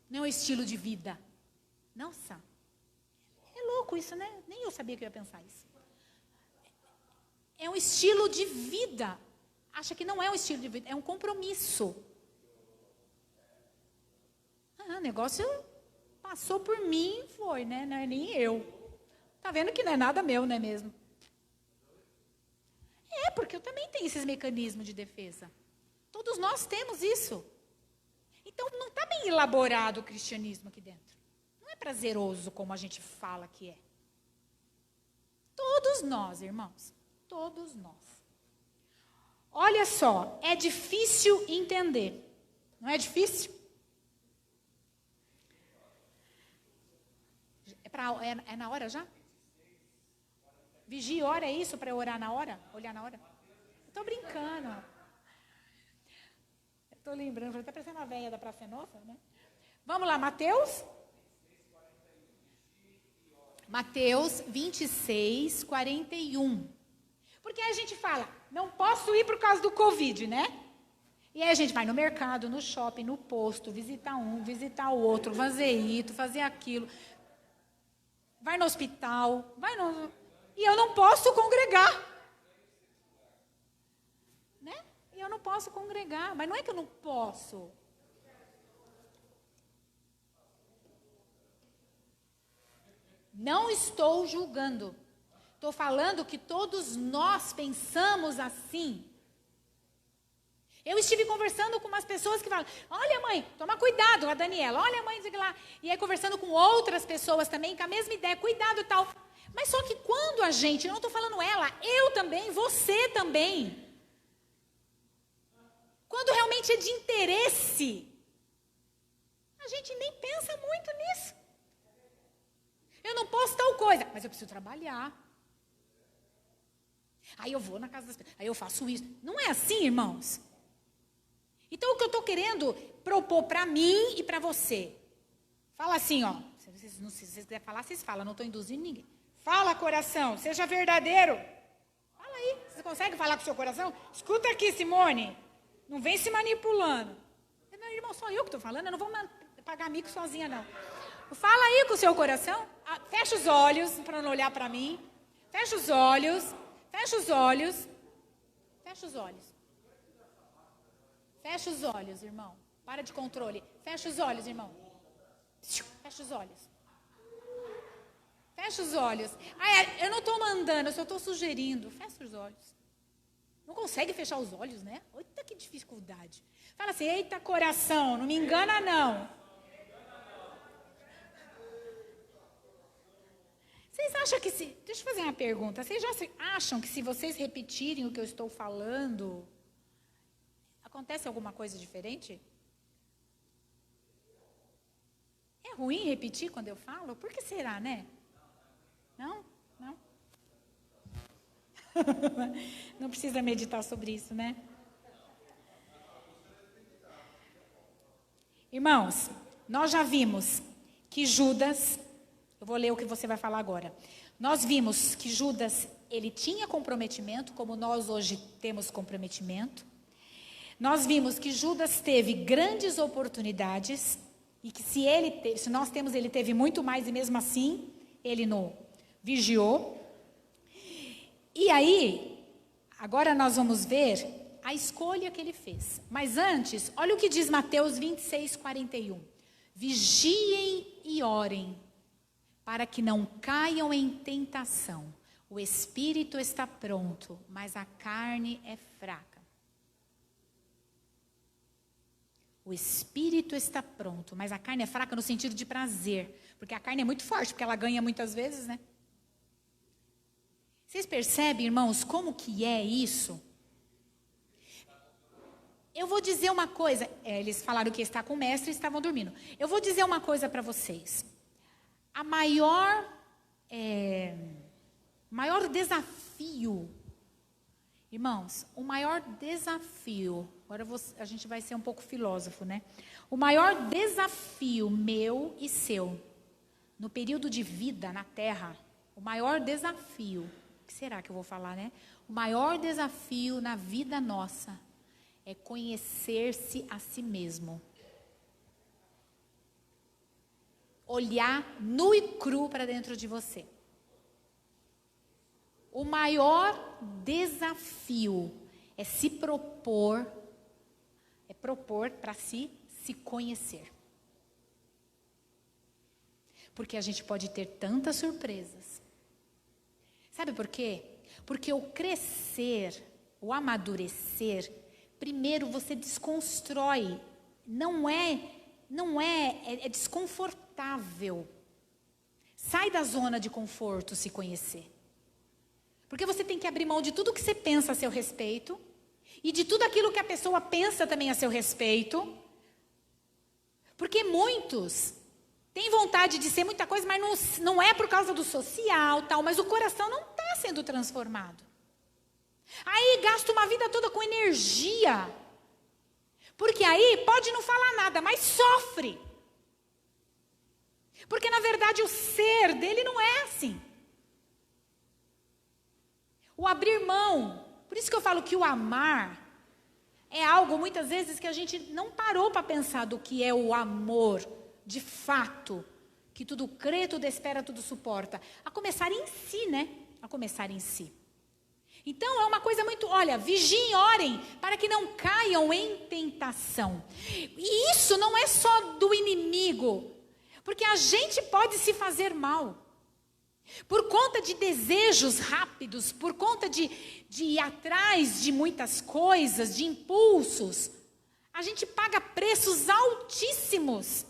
não é um estilo de vida. Nossa, é louco isso, né? Nem eu sabia que eu ia pensar isso. É um estilo de vida. Acha que não é um estilo de vida, é um compromisso. O negócio passou por mim, foi, né? Não é nem eu. Tá vendo que não é nada meu, não é mesmo? É, porque eu também tenho esses mecanismos de defesa. Todos nós temos isso. Então, não está bem elaborado o cristianismo aqui dentro. Não é prazeroso como a gente fala que é. Todos nós, irmãos. Todos nós. Olha só, é difícil entender. Não é difícil? É na hora já? Vigia e ora, é isso para eu orar na hora? Olhar na hora? Estou brincando. Estou lembrando, está parecendo a velha da Praça é Nossa, né? Vamos lá, Mateus 26, 41. Porque aí a gente fala, não posso ir por causa do Covid, né? E aí a gente vai no mercado, no shopping, no posto, visitar um, visitar o outro, fazer isso, fazer aquilo. Vai no hospital, e eu não posso congregar. Né? E eu não posso congregar, mas não é que eu não posso. Não estou julgando. Estou falando que todos nós pensamos assim. Eu estive conversando com umas pessoas que falam, olha mãe, toma cuidado, a Daniela, olha mãe, diga lá. E aí conversando com outras pessoas também, com a mesma ideia, cuidado e tal. Mas só que quando a gente, não estou falando ela, eu também, você também. Quando realmente é de interesse, a gente nem pensa muito nisso. Eu não posso tal coisa, mas eu preciso trabalhar. Aí eu vou na casa das pessoas, aí eu faço isso. Não é assim, irmãos? Então, o que eu estou querendo propor para mim e para você? Fala assim, ó. Se vocês quiserem falar, vocês falam. Não estou induzindo ninguém. Fala, coração. Seja verdadeiro. Fala aí. Você consegue falar com o seu coração? Escuta aqui, Simone. Não vem se manipulando. Não, irmão, só eu que estou falando. Eu não vou pagar mico sozinha, não. Fala aí com o seu coração. Fecha os olhos para não olhar para mim. Fecha os olhos. Fecha os olhos. Fecha os olhos. Fecha os olhos, irmão. Para de controle. Fecha os olhos, irmão. Fecha os olhos. Fecha os olhos. Eu não estou mandando, eu só estou sugerindo. Fecha os olhos. Não consegue fechar os olhos, né? Eita, que dificuldade. Fala assim, eita coração, não me engana não. Vocês acham que se... Deixa eu fazer uma pergunta. Vocês já acham que se vocês repetirem o que eu estou falando... Acontece alguma coisa diferente? ruim repetir quando eu falo? Por que será, né? Não? Não? Não precisa meditar sobre isso, né? Irmãos, nós já vimos que Judas, eu vou ler o que você vai falar agora. Nós vimos que Judas, ele tinha comprometimento, como nós hoje temos comprometimento. Nós vimos que Judas teve grandes oportunidades e que se nós temos, ele teve muito mais e mesmo assim ele não vigiou. E aí, agora nós vamos ver a escolha que ele fez. Mas antes, olha o que diz Mateus 26, 41. Vigiem e orem, para que não caiam em tentação. O espírito está pronto, mas a carne é fraca. O espírito está pronto, mas a carne é fraca no sentido de prazer. Porque a carne é muito forte, porque ela ganha muitas vezes, né? Vocês percebem, irmãos, como que é isso? Eu vou dizer uma coisa. Eles falaram que está com o mestre e estavam dormindo. Eu vou dizer uma coisa para vocês. A maior desafio, irmãos, o maior desafio, agora a gente vai ser um pouco filósofo, né? O maior desafio meu e seu, no período de vida na Terra, o maior desafio, o que será que eu vou falar, né? O maior desafio na vida nossa é conhecer-se a si mesmo. Olhar nu e cru para dentro de você. O maior desafio é propor para si se conhecer. Porque a gente pode ter tantas surpresas. Sabe por quê? Porque o crescer, o amadurecer, primeiro você desconstrói. É desconfortável. Sai da zona de conforto se conhecer. Porque você tem que abrir mão de tudo que você pensa a seu respeito e de tudo aquilo que a pessoa pensa também a seu respeito. Porque muitos têm vontade de ser muita coisa, mas não é por causa do social, tal, mas o coração não está sendo transformado. Aí gasta uma vida toda com energia. Porque aí pode não falar nada, mas sofre. Porque na verdade o ser dele não é assim. O abrir mão, por isso que eu falo que o amar é algo muitas vezes que a gente não parou para pensar do que é o amor de fato, que tudo crê, tudo espera, tudo suporta. A começar em si, né? A começar em si. Então é uma coisa muito, olha, vigiem, orem, para que não caiam em tentação. E isso não é só do inimigo, porque a gente pode se fazer mal. Por conta de desejos rápidos, por conta de ir atrás de muitas coisas, de impulsos, a gente paga preços altíssimos.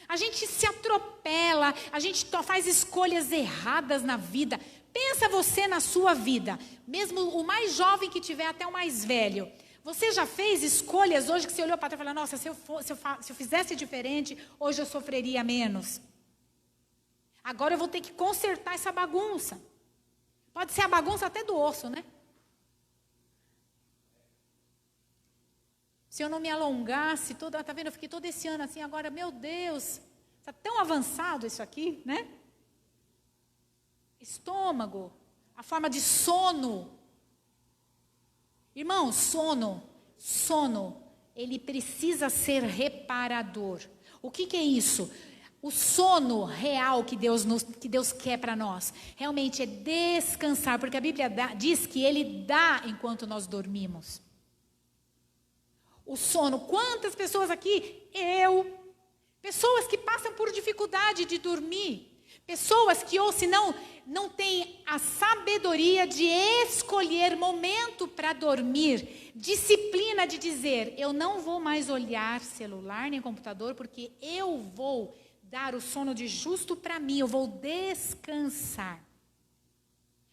A gente se atropela, a gente faz escolhas erradas na vida. Pensa você na sua vida, mesmo o mais jovem que tiver até o mais velho. Você já fez escolhas hoje que você olhou para trás e falou, nossa, se eu fizesse diferente, hoje eu sofreria menos. Agora eu vou ter que consertar essa bagunça. Pode ser a bagunça até do osso, né? Se eu não me alongasse, tá vendo? Eu fiquei todo esse ano assim, agora, meu Deus, está tão avançado isso aqui, né? Estômago, a forma de sono. Irmão, sono, ele precisa ser reparador. O que é isso? O sono real que Deus quer para nós, realmente é descansar, porque a Bíblia diz que Ele dá enquanto nós dormimos. O sono, quantas pessoas aqui, pessoas que passam por dificuldade de dormir, pessoas que ou se não têm a sabedoria de escolher momento para dormir, disciplina de dizer, eu não vou mais olhar celular nem computador, porque eu vou dar o sono de justo para mim, eu vou descansar.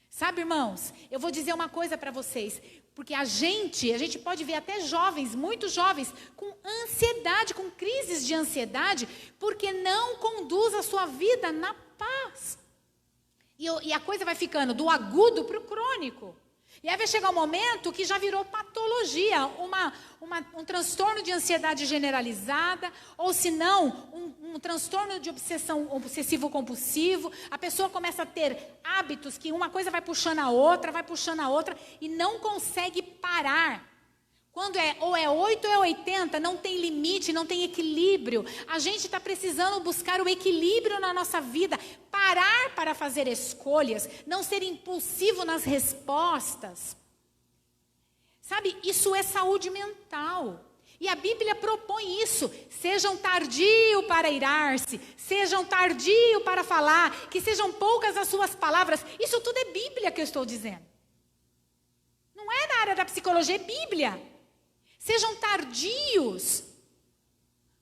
Sabe, irmãos, eu vou dizer uma coisa para vocês, Porque a gente pode ver até jovens, muitos jovens, com ansiedade, com crises de ansiedade, porque não conduz a sua vida na paz. E a coisa vai ficando do agudo para o crônico. E aí vai chegar um momento que já virou patologia, um transtorno de ansiedade generalizada, ou se não, um transtorno de obsessão obsessivo-compulsivo. A pessoa começa a ter hábitos que uma coisa vai puxando a outra, e não consegue parar. Quando ou é 8 ou é 80, não tem limite, não tem equilíbrio. A gente está precisando buscar o equilíbrio na nossa vida, parar para fazer escolhas, não ser impulsivo nas respostas. Sabe, isso é saúde mental. E a Bíblia propõe isso. Sejam tardio para irar-se, sejam tardio para falar, que sejam poucas as suas palavras. Isso tudo é Bíblia que eu estou dizendo. Não é na área da psicologia, é Bíblia. Sejam tardios.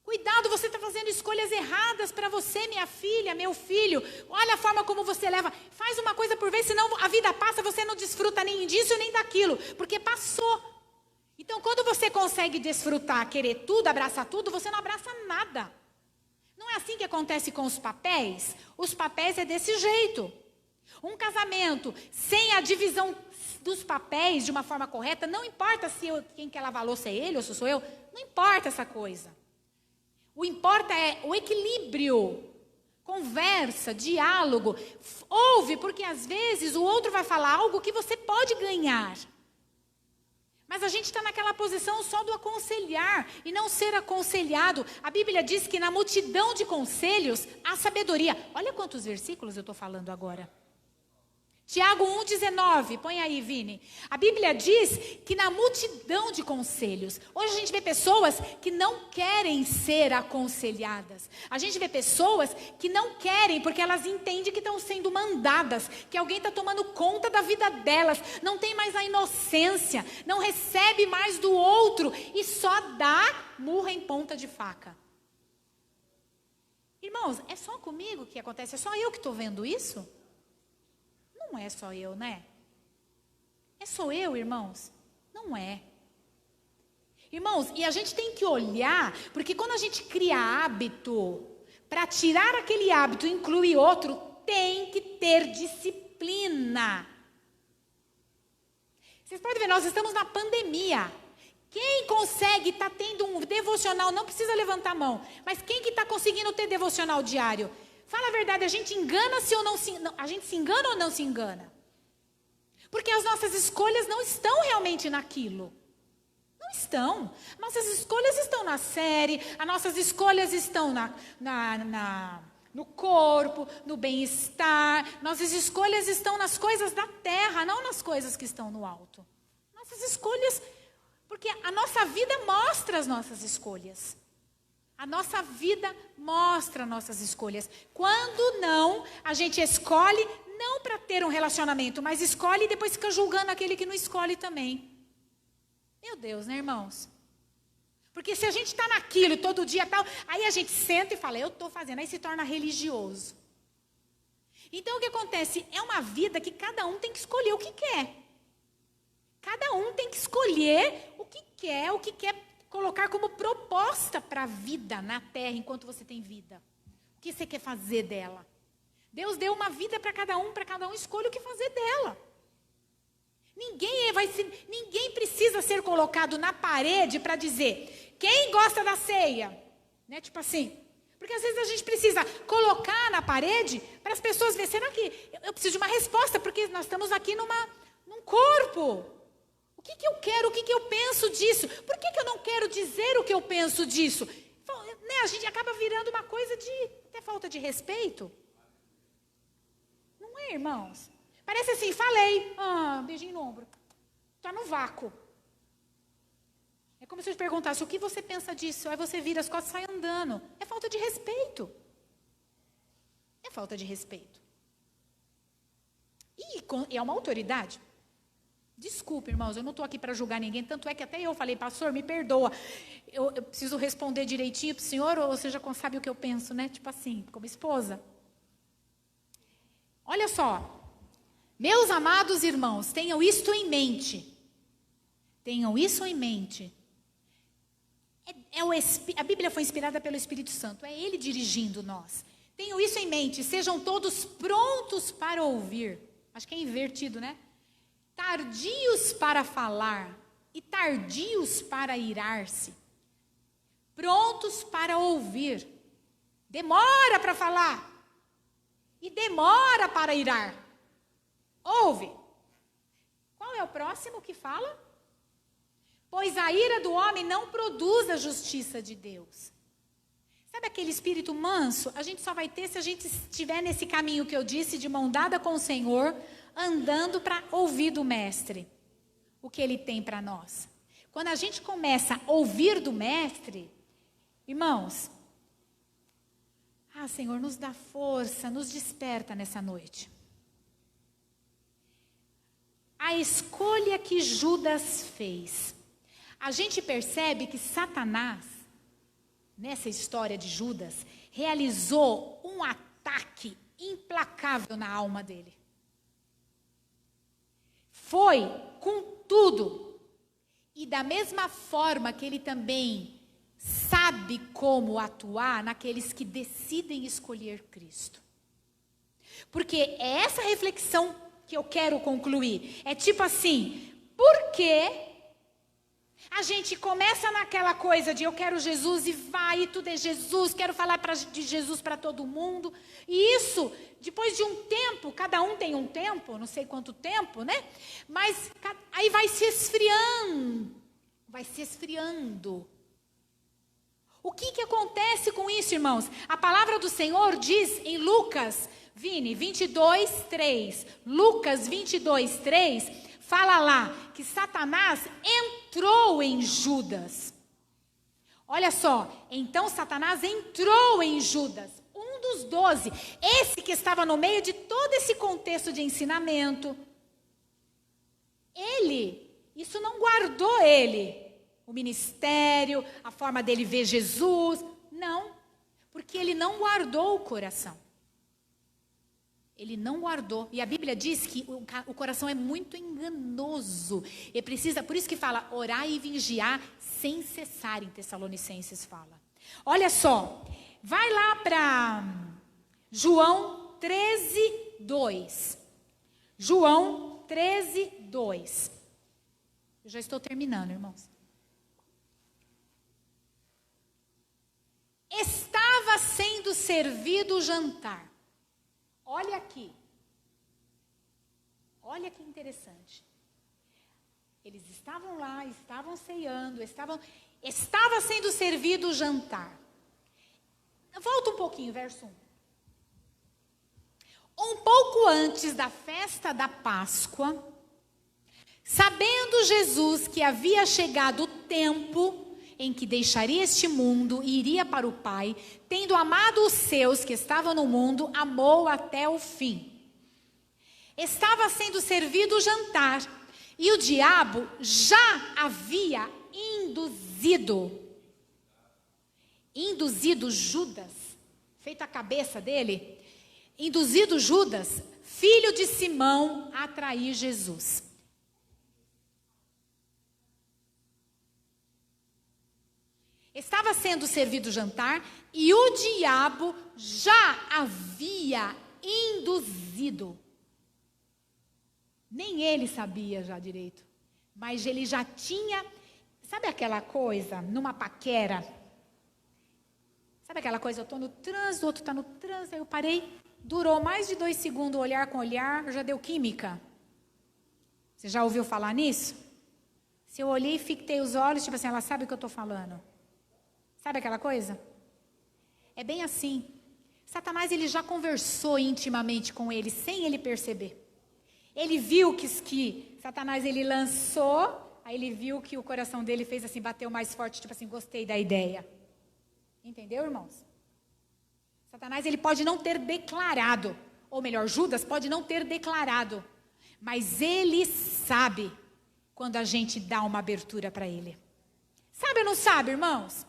Cuidado, você está fazendo escolhas erradas para você, minha filha, meu filho. Olha a forma como você leva. Faz uma coisa por vez, senão a vida passa, você não desfruta nem disso nem daquilo, porque passou. Então, quando você consegue desfrutar, querer tudo, abraçar tudo, você não abraça nada. Não é assim que acontece com os papéis? Os papéis é desse jeito. Um casamento sem a divisão dos papéis de uma forma correta, não importa se quem quer lavar a louça é ele ou se sou eu, não importa essa coisa. O importa é o equilíbrio, conversa, diálogo. Ouve, porque às vezes o outro vai falar algo que você pode ganhar. Mas a gente está naquela posição só do aconselhar e não ser aconselhado. A Bíblia diz que na multidão de conselhos há sabedoria. Olha quantos versículos eu estou falando agora. Tiago 1,19, põe aí, Vini. A Bíblia diz que na multidão de conselhos, hoje a gente vê pessoas que não querem ser aconselhadas. A gente vê pessoas que não querem porque elas entendem que estão sendo mandadas, que alguém está tomando conta da vida delas, não tem mais a inocência, não recebe mais do outro e só dá murra em ponta de faca. Irmãos, é só comigo que acontece? É só eu que estou vendo isso? Não é só eu, né? É só eu, irmãos? Não é. Irmãos, e a gente tem que olhar, porque quando a gente cria hábito, para tirar aquele hábito e incluir outro, tem que ter disciplina. Vocês podem ver, nós estamos na pandemia. Quem consegue estar tendo um devocional, não precisa levantar a mão, mas quem que está conseguindo ter devocional diário? Fala a verdade, a gente engana-se ou não se engana? A gente se engana ou não se engana? Porque as nossas escolhas não estão realmente naquilo. Não estão. Nossas escolhas estão na série, as nossas escolhas estão no corpo, no bem-estar. Nossas escolhas estão nas coisas da terra, não nas coisas que estão no alto. Nossas escolhas, porque a nossa vida mostra as nossas escolhas. A nossa vida mostra nossas escolhas. Quando não, a gente escolhe não para ter um relacionamento, mas escolhe e depois fica julgando aquele que não escolhe também. Meu Deus, né, irmãos? Porque se a gente está naquilo todo dia tal, aí a gente senta e fala, eu estou fazendo, aí se torna religioso. Então o que acontece? É uma vida que cada um tem que escolher o que quer. Cada um tem que escolher o que quer colocar como proposta para a vida na terra, enquanto você tem vida. O que você quer fazer dela? Deus deu uma vida para cada um escolhe o que fazer dela. Ninguém precisa ser colocado na parede para dizer, quem gosta da ceia? Né? Tipo assim, porque às vezes a gente precisa colocar na parede para as pessoas verem, será que eu preciso de uma resposta, porque nós estamos aqui num corpo. O que eu quero, o que eu penso disso? Por que eu não quero dizer o que eu penso disso? Né, a gente acaba virando uma coisa de até falta de respeito. Não é, irmãos? Parece assim, falei, beijinho no ombro. Está no vácuo. É como se eu te perguntasse, o que você pensa disso? Aí você vira as costas e sai andando. É falta de respeito. É falta de respeito. E é uma autoridade. Desculpe, irmãos, eu não estou aqui para julgar ninguém, tanto é que até eu falei, pastor, me perdoa, eu preciso responder direitinho para o senhor, ou você já sabe o que eu penso, né? Tipo assim, como esposa. Olha só, meus amados irmãos, tenham isto em mente. Tenham isso em mente. A Bíblia foi inspirada pelo Espírito Santo, é Ele dirigindo nós. Tenham isso em mente, sejam todos prontos para ouvir. Acho que é invertido, né? Tardios para falar e tardios para irar-se. Prontos para ouvir. Demora para falar e demora para irar. Ouve. Qual é o próximo que fala? Pois a ira do homem não produz a justiça de Deus. Sabe aquele espírito manso? A gente só vai ter se a gente estiver nesse caminho que eu disse, de mão dada com o Senhor, andando para ouvir do Mestre o que Ele tem para nós. Quando a gente começa a ouvir do Mestre, irmãos, Senhor, nos dá força, nos desperta nessa noite. A escolha que Judas fez. A gente percebe que Satanás, nessa história de Judas, realizou um ataque implacável na alma dele. Foi com tudo. E da mesma forma que ele também sabe como atuar naqueles que decidem escolher Cristo. Porque é essa reflexão que eu quero concluir. É tipo assim, por que a gente começa naquela coisa de eu quero Jesus e vai, e tudo é Jesus, quero falar de Jesus para todo mundo. E isso, depois de um tempo, cada um tem um tempo, não sei quanto tempo, né? Mas aí vai se esfriando. Vai se esfriando. O que acontece com isso, irmãos? A palavra do Senhor diz em Lucas, 22:3. Lucas 22:3 fala lá que Satanás entrou em Judas. Olha só, então Satanás entrou em Judas, um dos 12. Esse que estava no meio de todo esse contexto de ensinamento. Isso não guardou ele. O ministério, a forma dele ver Jesus. Não, porque ele não guardou o coração. Ele não guardou. E a Bíblia diz que o coração é muito enganoso. E precisa, por isso que fala, orar e vigiar sem cessar, em Tessalonicenses fala. Olha só, vai lá para João 13:2. João 13:2. Eu já estou terminando, irmãos. Estava sendo servido o jantar. Olha aqui. Olha que interessante. Eles estavam lá, estavam ceando, estava sendo servido o jantar. Volta um pouquinho, verso 1. Um pouco antes da festa da Páscoa, sabendo Jesus que havia chegado o tempo em que deixaria este mundo e iria para o Pai, tendo amado os seus que estavam no mundo, amou até o fim. Estava sendo servido o jantar, e o diabo já havia induzido Judas, feito a cabeça dele, induzido Judas, filho de Simão, a trair Jesus. Estava sendo servido o jantar e o diabo já havia induzido. Nem ele sabia já direito, mas ele já tinha, sabe aquela coisa, numa paquera? Sabe aquela coisa, eu estou no trânsito, o outro está no trânsito, aí eu parei, durou mais de 2 segundos, olhar com olhar, já deu química. Você já ouviu falar nisso? Se eu olhei e fitei os olhos, tipo assim, ela sabe o que eu estou falando. Sabe aquela coisa? É bem assim. Satanás, ele já conversou intimamente com ele, sem ele perceber. Ele viu que Satanás, ele lançou, aí ele viu que o coração dele fez assim, bateu mais forte, tipo assim, gostei da ideia. Entendeu, irmãos? Satanás, ele pode não ter declarado, ou melhor, Judas pode não ter declarado, mas ele sabe quando a gente dá uma abertura para ele. Sabe ou não sabe, irmãos?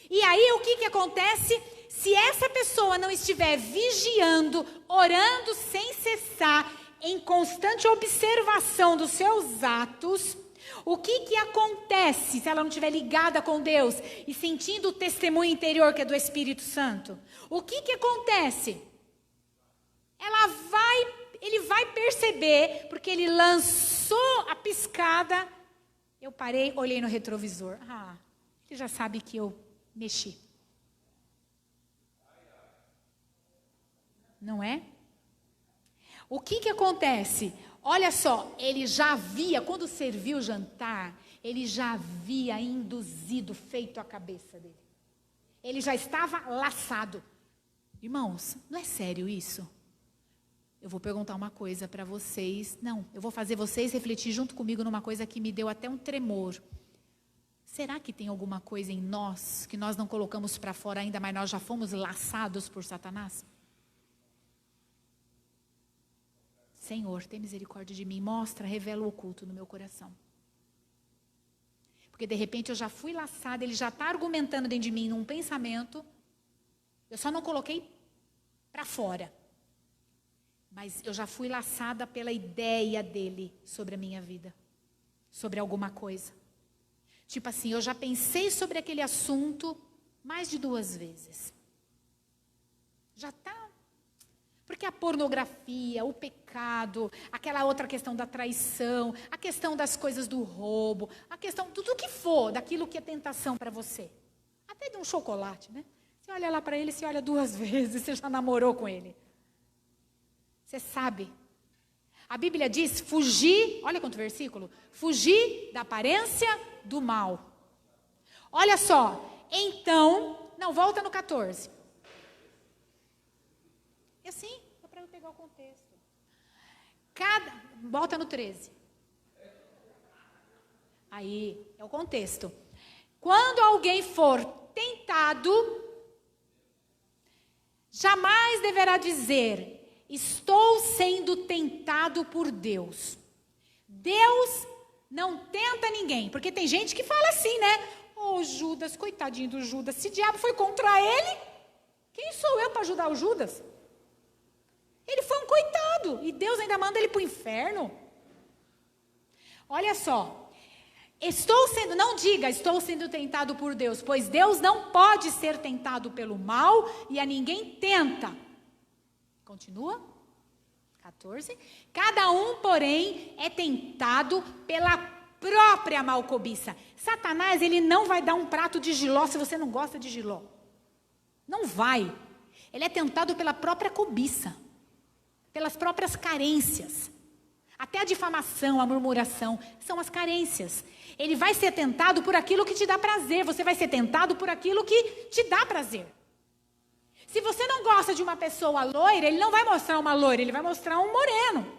E aí, o que acontece? Se essa pessoa não estiver vigiando, orando sem cessar, em constante observação dos seus atos, o que acontece se ela não estiver ligada com Deus e sentindo o testemunho interior que é do Espírito Santo? O que acontece? Ele vai perceber, porque ele lançou a piscada, eu parei, olhei no retrovisor. Ele já sabe que eu mexi. Não é? O que acontece? Olha só, ele já havia, quando serviu o jantar, ele já havia induzido, feito a cabeça dele. Ele já estava laçado. Irmãos, não é sério isso? Eu vou perguntar uma coisa para vocês. Não, eu vou fazer vocês refletir junto comigo numa coisa que me deu até um tremor. Será que tem alguma coisa em nós que nós não colocamos para fora ainda, mas nós já fomos laçados por Satanás? Senhor, tem misericórdia de mim, mostra, revela o oculto no meu coração. Porque de repente eu já fui laçada, ele já está argumentando dentro de mim num pensamento, eu só não coloquei para fora. Mas eu já fui laçada pela ideia dele sobre a minha vida, sobre alguma coisa. Tipo assim, eu já pensei sobre aquele assunto mais de 2 vezes. Já está. Porque a pornografia, o pecado, aquela outra questão da traição, a questão das coisas do roubo, a questão, tudo que for, daquilo que é tentação para você. Até de um chocolate, né? Você olha lá para ele, você olha 2 vezes, você já namorou com ele. Você sabe. A Bíblia diz, fugir, olha quanto versículo, fugir da aparência do mal. Olha só, então, não, volta no 14. E assim, só para eu pegar o contexto. Volta no 13. Aí, é o contexto. Quando alguém for tentado, jamais deverá dizer, estou sendo tentado por Deus. Deus não tenta ninguém. Porque tem gente que fala assim, né? Ô Judas, coitadinho do Judas, se o diabo foi contra ele, quem sou eu para ajudar o Judas? Ele foi um coitado. E Deus ainda manda ele para o inferno. Olha só. Não diga, estou sendo tentado por Deus. Pois Deus não pode ser tentado pelo mal e a ninguém tenta. Continua. 14. Cada um, porém, é tentado pela própria malcobiça. Satanás, ele não vai dar um prato de jiló se você não gosta de jiló. Não vai. Ele é tentado pela própria cobiça. Pelas próprias carências. Até a difamação, a murmuração, são as carências. Ele vai ser tentado por aquilo que te dá prazer. Você vai ser tentado por aquilo que te dá prazer. Se você não gosta de uma pessoa loira, ele não vai mostrar uma loira, ele vai mostrar um moreno.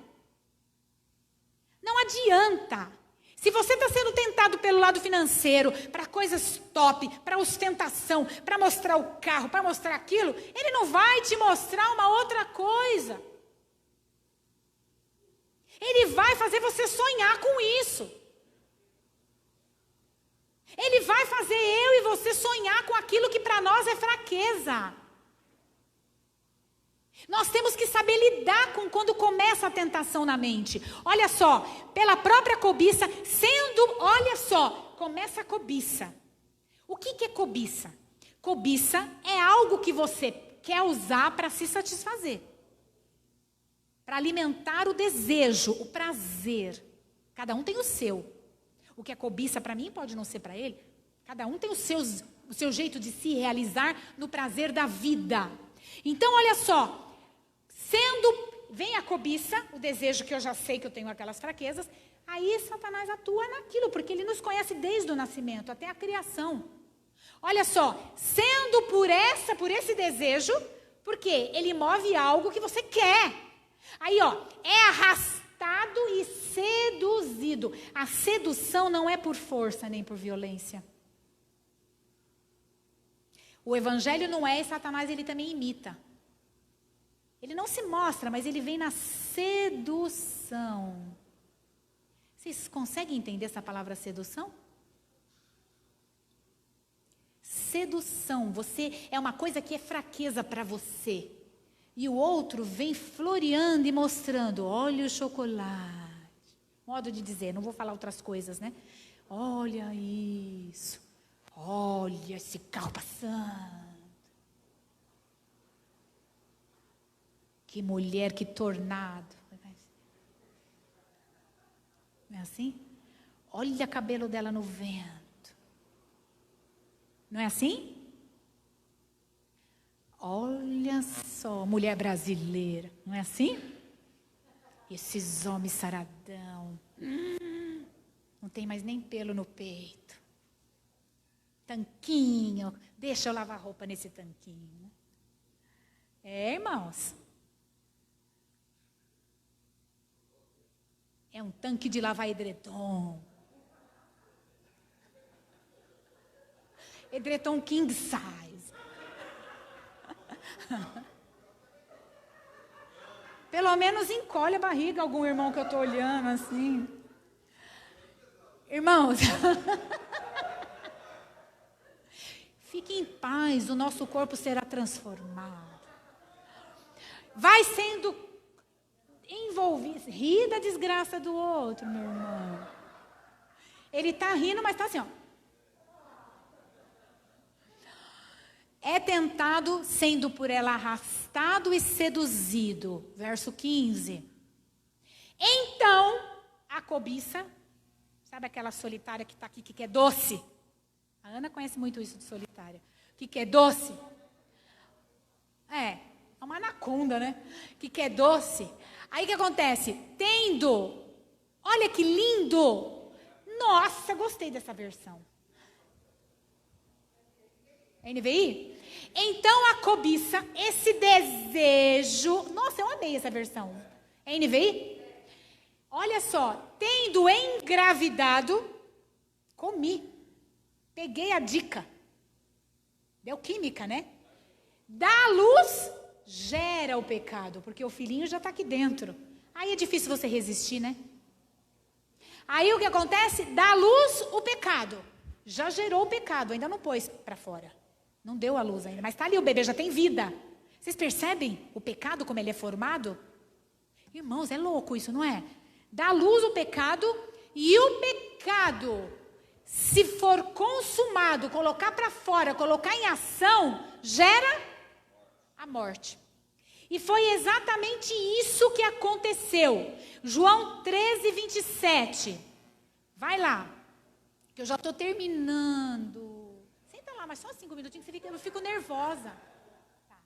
Não adianta. Se você está sendo tentado pelo lado financeiro, para coisas top, para ostentação, para mostrar o carro, para mostrar aquilo, ele não vai te mostrar uma outra coisa. Ele vai fazer você sonhar com isso. Ele vai fazer eu e você sonhar com aquilo que para nós é fraqueza. Nós temos que saber lidar com quando começa a tentação na mente. Olha só, pela própria cobiça, olha só, começa a cobiça. O que é cobiça? Cobiça é algo que você quer usar para se satisfazer. Para alimentar o desejo, o prazer. Cada um tem o seu. O que é cobiça para mim pode não ser para ele. Cada um tem o seu jeito de se realizar no prazer da vida. Então, olha só. Vem a cobiça, o desejo que eu já sei que eu tenho aquelas fraquezas. Aí Satanás atua naquilo, porque ele nos conhece desde o nascimento até a criação. Olha só, sendo por esse desejo, porque ele move algo que você quer. Aí, ó, é arrastado e seduzido. A sedução não é por força nem por violência. O evangelho não é, e Satanás ele também imita. Ele não se mostra, mas ele vem na sedução. Vocês conseguem entender essa palavra sedução? Sedução, você é uma coisa que é fraqueza para você. E o outro vem floreando e mostrando, olha o chocolate. Modo de dizer, não vou falar outras coisas, né? Olha isso. Olha esse carro passando. Que mulher, que tornado. Não é assim? Olha o cabelo dela no vento. Não é assim? Olha só, mulher brasileira. Não é assim? Esses homens saradão. Não tem mais nem pelo no peito. Tanquinho. Deixa eu lavar roupa nesse tanquinho. É, irmãos. É um tanque de lavar edredom. Edredom king size. Pelo menos encolhe a barriga algum irmão que eu estou olhando assim. Irmãos, fique em paz, o nosso corpo será transformado. Vai sendo envolvido. Ri da desgraça do outro, meu irmão. Ele está rindo, mas está assim, ó. É tentado, sendo por ela arrastado e seduzido. Verso 15. Então, a cobiça, sabe aquela solitária que está aqui, que quer doce? A Ana conhece muito isso de solitária. Que quer doce? É uma anaconda, né? Que quer doce. Aí o que acontece? Tendo, olha que lindo. Nossa, gostei dessa versão. NVI? Então a cobiça, esse desejo. Nossa, eu amei essa versão. NVI? Olha só, tendo engravidado, comi. Peguei a dica. Deu química, né? Dá luz, gera o pecado, porque o filhinho já está aqui dentro. Aí é difícil você resistir, né? Aí o que acontece? Dá luz o pecado. Já gerou o pecado, ainda não pôs para fora. Não deu a luz ainda, mas está ali, o bebê já tem vida. Vocês percebem o pecado, como ele é formado? Irmãos, é louco isso, não é? Dá à luz o pecado, e o pecado, se for consumado, colocar para fora, colocar em ação, gera a morte. E foi exatamente isso que aconteceu. João 13, 27. Vai lá, que eu já estou terminando. Mas só 5 minutinhos, eu fico nervosa. Tá.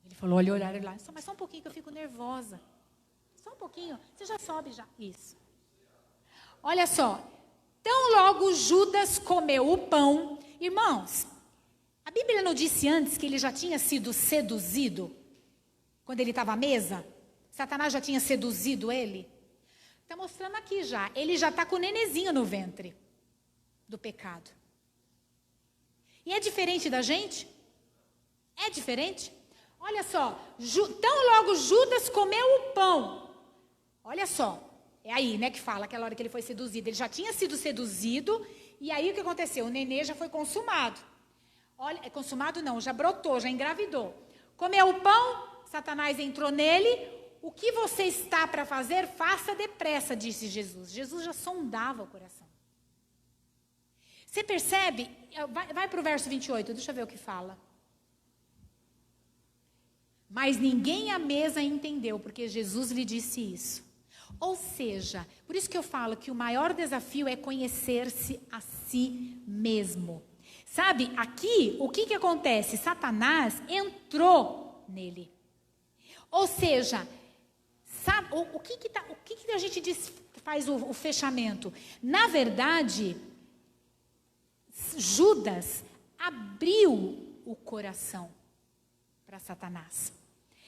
Ele falou, olha o horário lá. Mas só um pouquinho que eu fico nervosa. Só um pouquinho, você já sobe já. Isso. Olha só. Tão logo Judas comeu o pão. Irmãos, a Bíblia não disse antes que ele já tinha sido seduzido? Quando ele estava à mesa? Satanás já tinha seduzido ele? Está mostrando aqui já. Ele já está com o nenezinho no ventre do pecado. E é diferente da gente? É diferente? Olha só, tão logo Judas comeu o pão. Olha só, é aí, né, que fala, aquela hora que ele foi seduzido. Ele já tinha sido seduzido, e aí o que aconteceu? O nenê já foi consumado. Olha, consumado não, já brotou, já engravidou. Comeu o pão, Satanás entrou nele. O que você está para fazer, faça depressa, disse Jesus. Jesus já sondava o coração. Você percebe? Vai para o verso 28, deixa eu ver o que fala. Mas ninguém à mesa entendeu, porque Jesus lhe disse isso. Ou seja, por isso que eu falo que o maior desafio é conhecer-se a si mesmo. Sabe, aqui, o que acontece? Satanás entrou nele. Ou seja, sabe, o que a gente diz, faz o fechamento? Na verdade, Judas abriu o coração para Satanás.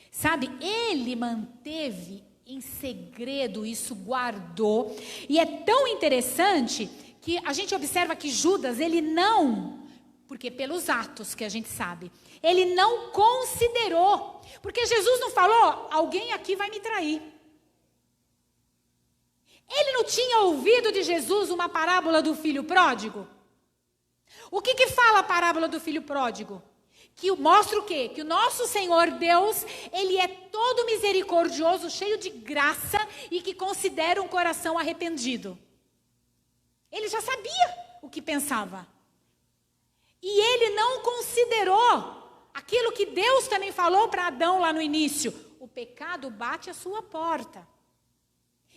Sabe, ele manteve em segredo isso, guardou. E é tão interessante que a gente observa que Judas, ele não, porque pelos atos que a gente sabe, ele não considerou. Porque Jesus não falou, alguém aqui vai me trair. Ele não tinha ouvido de Jesus uma parábola do filho pródigo? O que fala a parábola do filho pródigo? Que mostra o quê? Que o nosso Senhor Deus, Ele é todo misericordioso, cheio de graça e que considera um coração arrependido. Ele já sabia o que pensava. E Ele não considerou aquilo que Deus também falou para Adão lá no início. O pecado bate à sua porta.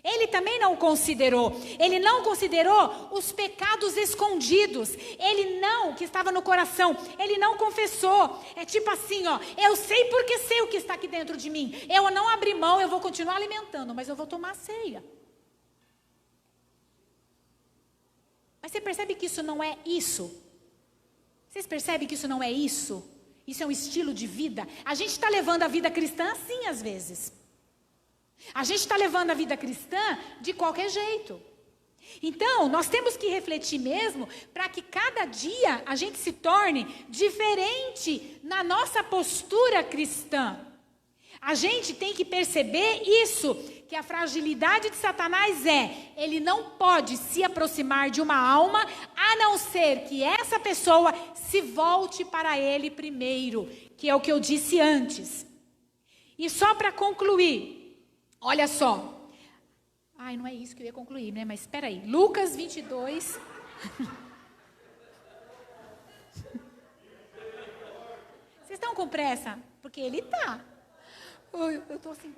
Ele também não considerou. Ele não considerou os pecados escondidos. Ele não, que estava no coração, ele não confessou. É tipo assim, ó, eu sei porque sei o que está aqui dentro de mim. Eu não abri mão, eu vou continuar alimentando, mas eu vou tomar ceia. Mas você percebe que isso não é isso? Vocês percebem que isso não é isso? Isso é um estilo de vida? A gente está levando a vida cristã assim às vezes. A gente está levando a vida cristã de qualquer jeito. Então, nós temos que refletir mesmo para que cada dia a gente se torne diferente na nossa postura cristã. A gente tem que perceber isso, que a fragilidade de Satanás ele não pode se aproximar de uma alma, a não ser que essa pessoa se volte para ele primeiro, que é o que eu disse antes. E só para concluir, olha só. Ai, não é isso que eu ia concluir, né? Mas espera aí. Lucas 22. Vocês estão com pressa? Porque ele está. Eu estou assim.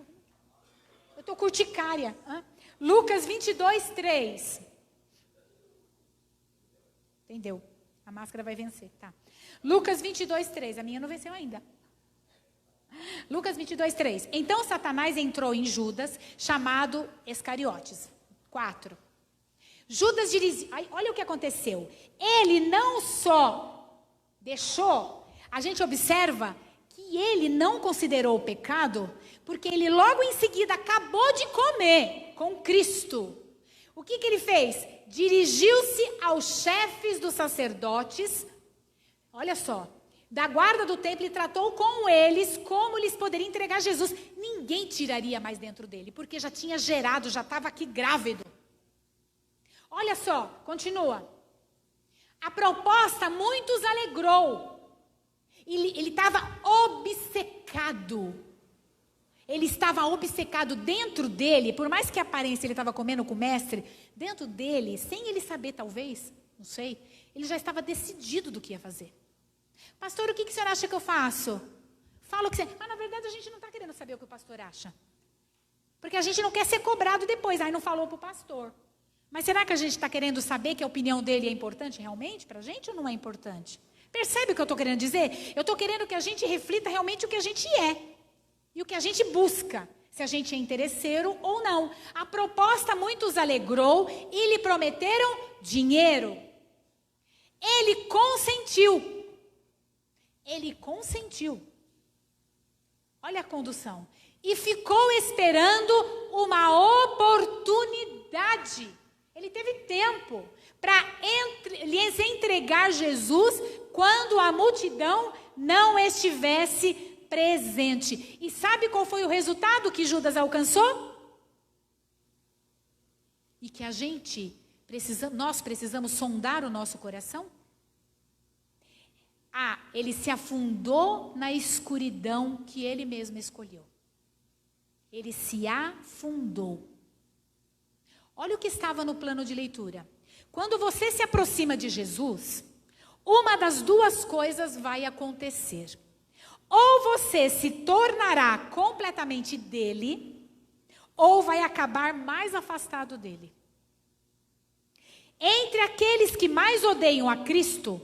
Eu estou com urticária. Lucas 22, 3. Entendeu? A máscara vai vencer, tá. Lucas 22, 3. A minha não venceu ainda. Lucas 22, 3. Então Satanás entrou em Judas, chamado Iscariotes. 4. Judas dirigia. Olha o que aconteceu. Ele não só deixou, a gente observa que ele não considerou o pecado, porque ele logo em seguida acabou de comer com Cristo. O que ele fez? Dirigiu-se aos chefes dos sacerdotes, olha só, da guarda do templo, e tratou com eles como eles poderiam entregar Jesus. Ninguém tiraria mais dentro dele, porque já tinha gerado, já estava aqui grávido. Olha só, continua. A proposta muitos alegrou. Ele estava obcecado. Ele estava obcecado dentro dele, por mais que a aparência ele estava comendo com o mestre, dentro dele, sem ele saber talvez, não sei, ele já estava decidido do que ia fazer. Pastor, o que o senhor acha que eu faço? Fala o que você... na verdade a gente não está querendo saber o que o pastor acha. Porque a gente não quer ser cobrado depois, aí não falou para o pastor. Mas será que a gente está querendo saber que a opinião dele é importante realmente para a gente ou não é importante? Percebe o que eu estou querendo dizer? Eu estou querendo que a gente reflita realmente o que a gente é. E o que a gente busca. Se a gente é interesseiro ou não. A proposta muitos alegrou e lhe prometeram dinheiro. Ele consentiu. Ele consentiu. Olha a condução. E ficou esperando uma oportunidade. Ele teve tempo para lhes entregar Jesus quando a multidão não estivesse presente. E sabe qual foi o resultado que Judas alcançou? E que nós precisamos sondar o nosso coração? Ele se afundou na escuridão que ele mesmo escolheu. Ele se afundou. Olha o que estava no plano de leitura. Quando você se aproxima de Jesus, uma das duas coisas vai acontecer. Ou você se tornará completamente dele, ou vai acabar mais afastado dele. Entre aqueles que mais odeiam a Cristo,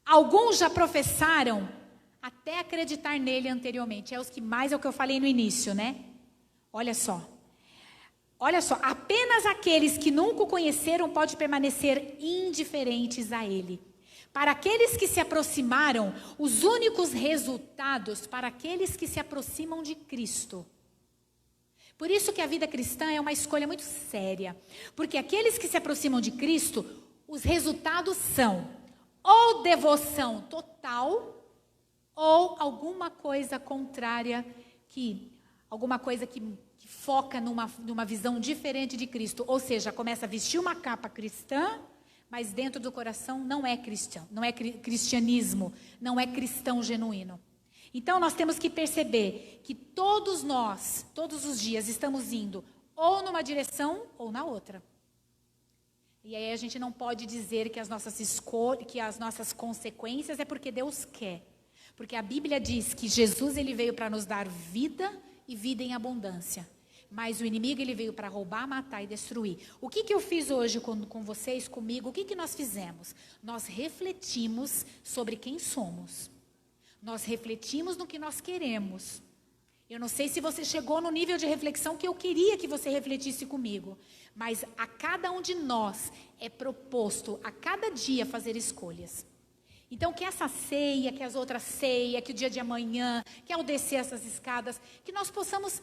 alguns já professaram até acreditar nele anteriormente. É o que eu falei no início, né? Olha só, apenas aqueles que nunca o conheceram podem permanecer indiferentes a ele. Para aqueles que se aproximaram, os únicos resultados para aqueles que se aproximam de Cristo. Por isso que a vida cristã é uma escolha muito séria. Porque aqueles que se aproximam de Cristo, os resultados são ou devoção total, ou alguma coisa contrária, alguma coisa que foca numa visão diferente de Cristo. Ou seja, começa a vestir uma capa cristã, mas dentro do coração não é cristão, não é cristianismo, não é cristão genuíno. Então nós temos que perceber que todos nós, todos os dias, estamos indo ou numa direção ou na outra. E aí a gente não pode dizer que as nossas escolhas, que as nossas consequências é porque Deus quer. Porque a Bíblia diz que Jesus ele veio para nos dar vida e vida em abundância. Mas o inimigo ele veio para roubar, matar e destruir. O que eu fiz hoje com vocês, comigo? O que nós fizemos? Nós refletimos sobre quem somos. Nós refletimos no que nós queremos. Eu não sei se você chegou no nível de reflexão que eu queria que você refletisse comigo. Mas a cada um de nós é proposto a cada dia fazer escolhas. Então que essa ceia, que as outras ceias, que o dia de amanhã, que ao descer essas escadas, que nós possamos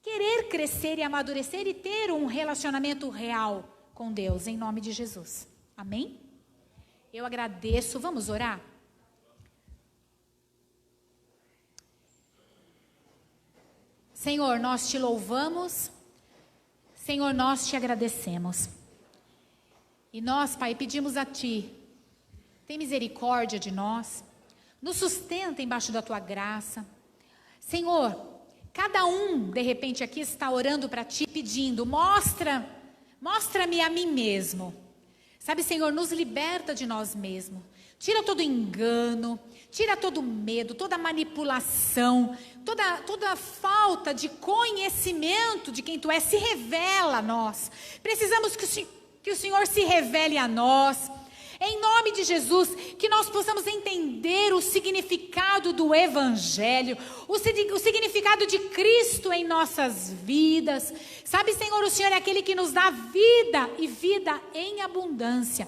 querer crescer e amadurecer e ter um relacionamento real com Deus, em nome de Jesus. Amém? Eu agradeço. Vamos orar? Senhor, nós te louvamos. Senhor, nós te agradecemos. E nós, Pai, pedimos a Ti, tem misericórdia de nós. Nos sustenta embaixo da Tua graça. Senhor, cada um, de repente, aqui está orando para Ti, pedindo, mostra-me a mim mesmo. Sabe, Senhor, nos liberta de nós mesmos. Tira todo engano, tira todo medo, toda manipulação, toda falta de conhecimento de quem Tu és. Se revela a nós. Precisamos que o Senhor se revele a nós. Em nome de Jesus, que nós possamos entender o significado do Evangelho, o significado de Cristo em nossas vidas. Sabe, Senhor, o Senhor é aquele que nos dá vida e vida em abundância.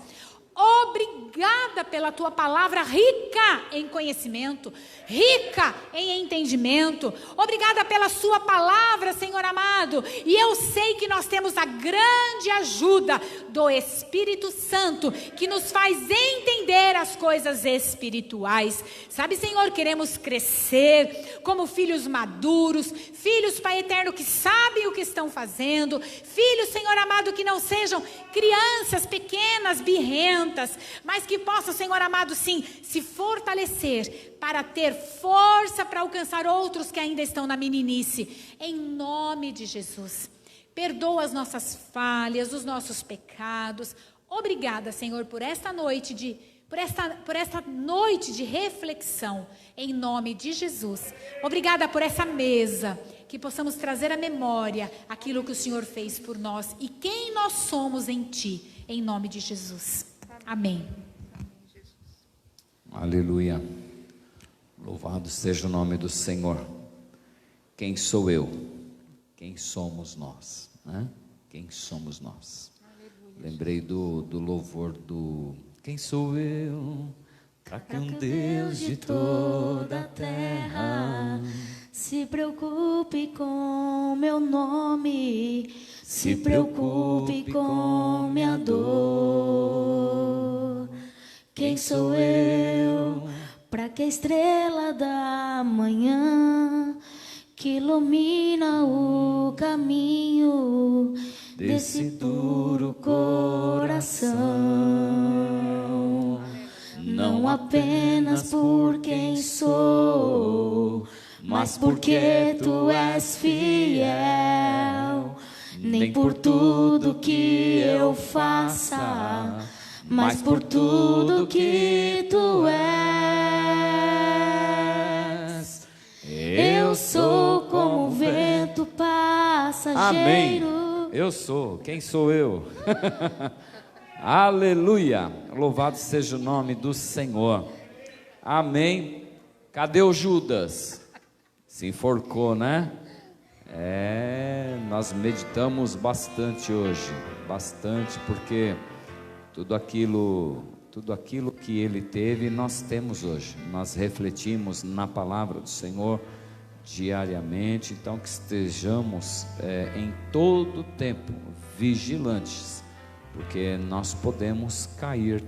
Obrigada pela Tua palavra rica em conhecimento, rica em entendimento. Obrigada pela Sua palavra, Senhor amado. E eu sei que nós temos a grande ajuda do Espírito Santo, que nos faz entender as coisas espirituais. Sabe, Senhor, queremos crescer como filhos maduros, filhos, Pai eterno, que sabem o que estão fazendo, filhos, Senhor amado, que não sejam crianças pequenas, birrentas, mas que possam, Senhor amado, sim, se fortalecer para ter força para alcançar outros que ainda estão na meninice. Em nome de Jesus, perdoa as nossas falhas, os nossos pecados. Obrigada, Senhor, por esta noite por esta noite de reflexão, em nome de Jesus. Obrigada por essa mesa, que possamos trazer à memória aquilo que o Senhor fez por nós e quem nós somos em Ti, em nome de Jesus. Amém. Aleluia. Louvado seja o nome do Senhor. Quem sou eu? Quem somos nós? Né? Quem somos nós? Aleluia. Lembrei do louvor do... Quem sou eu? Para que um Deus de toda a terra se preocupe com meu nome, se preocupe com minha dor. Quem sou eu? Para que a estrela da manhã que ilumina o caminho desse duro coração. Não apenas por quem sou, mas porque Tu és fiel. Nem por tudo que eu faça, mas por tudo que Tu és. Eu sou como o vento passageiro. Amém. Eu sou. Quem sou eu? Aleluia. Louvado seja o nome do Senhor. Amém. Cadê o Judas? Se enforcou, né? Nós meditamos bastante hoje. Bastante, porque tudo aquilo que ele teve, nós temos hoje. Nós refletimos na palavra do Senhor diariamente. Então que estejamos em todo tempo vigilantes, porque nós podemos cair também.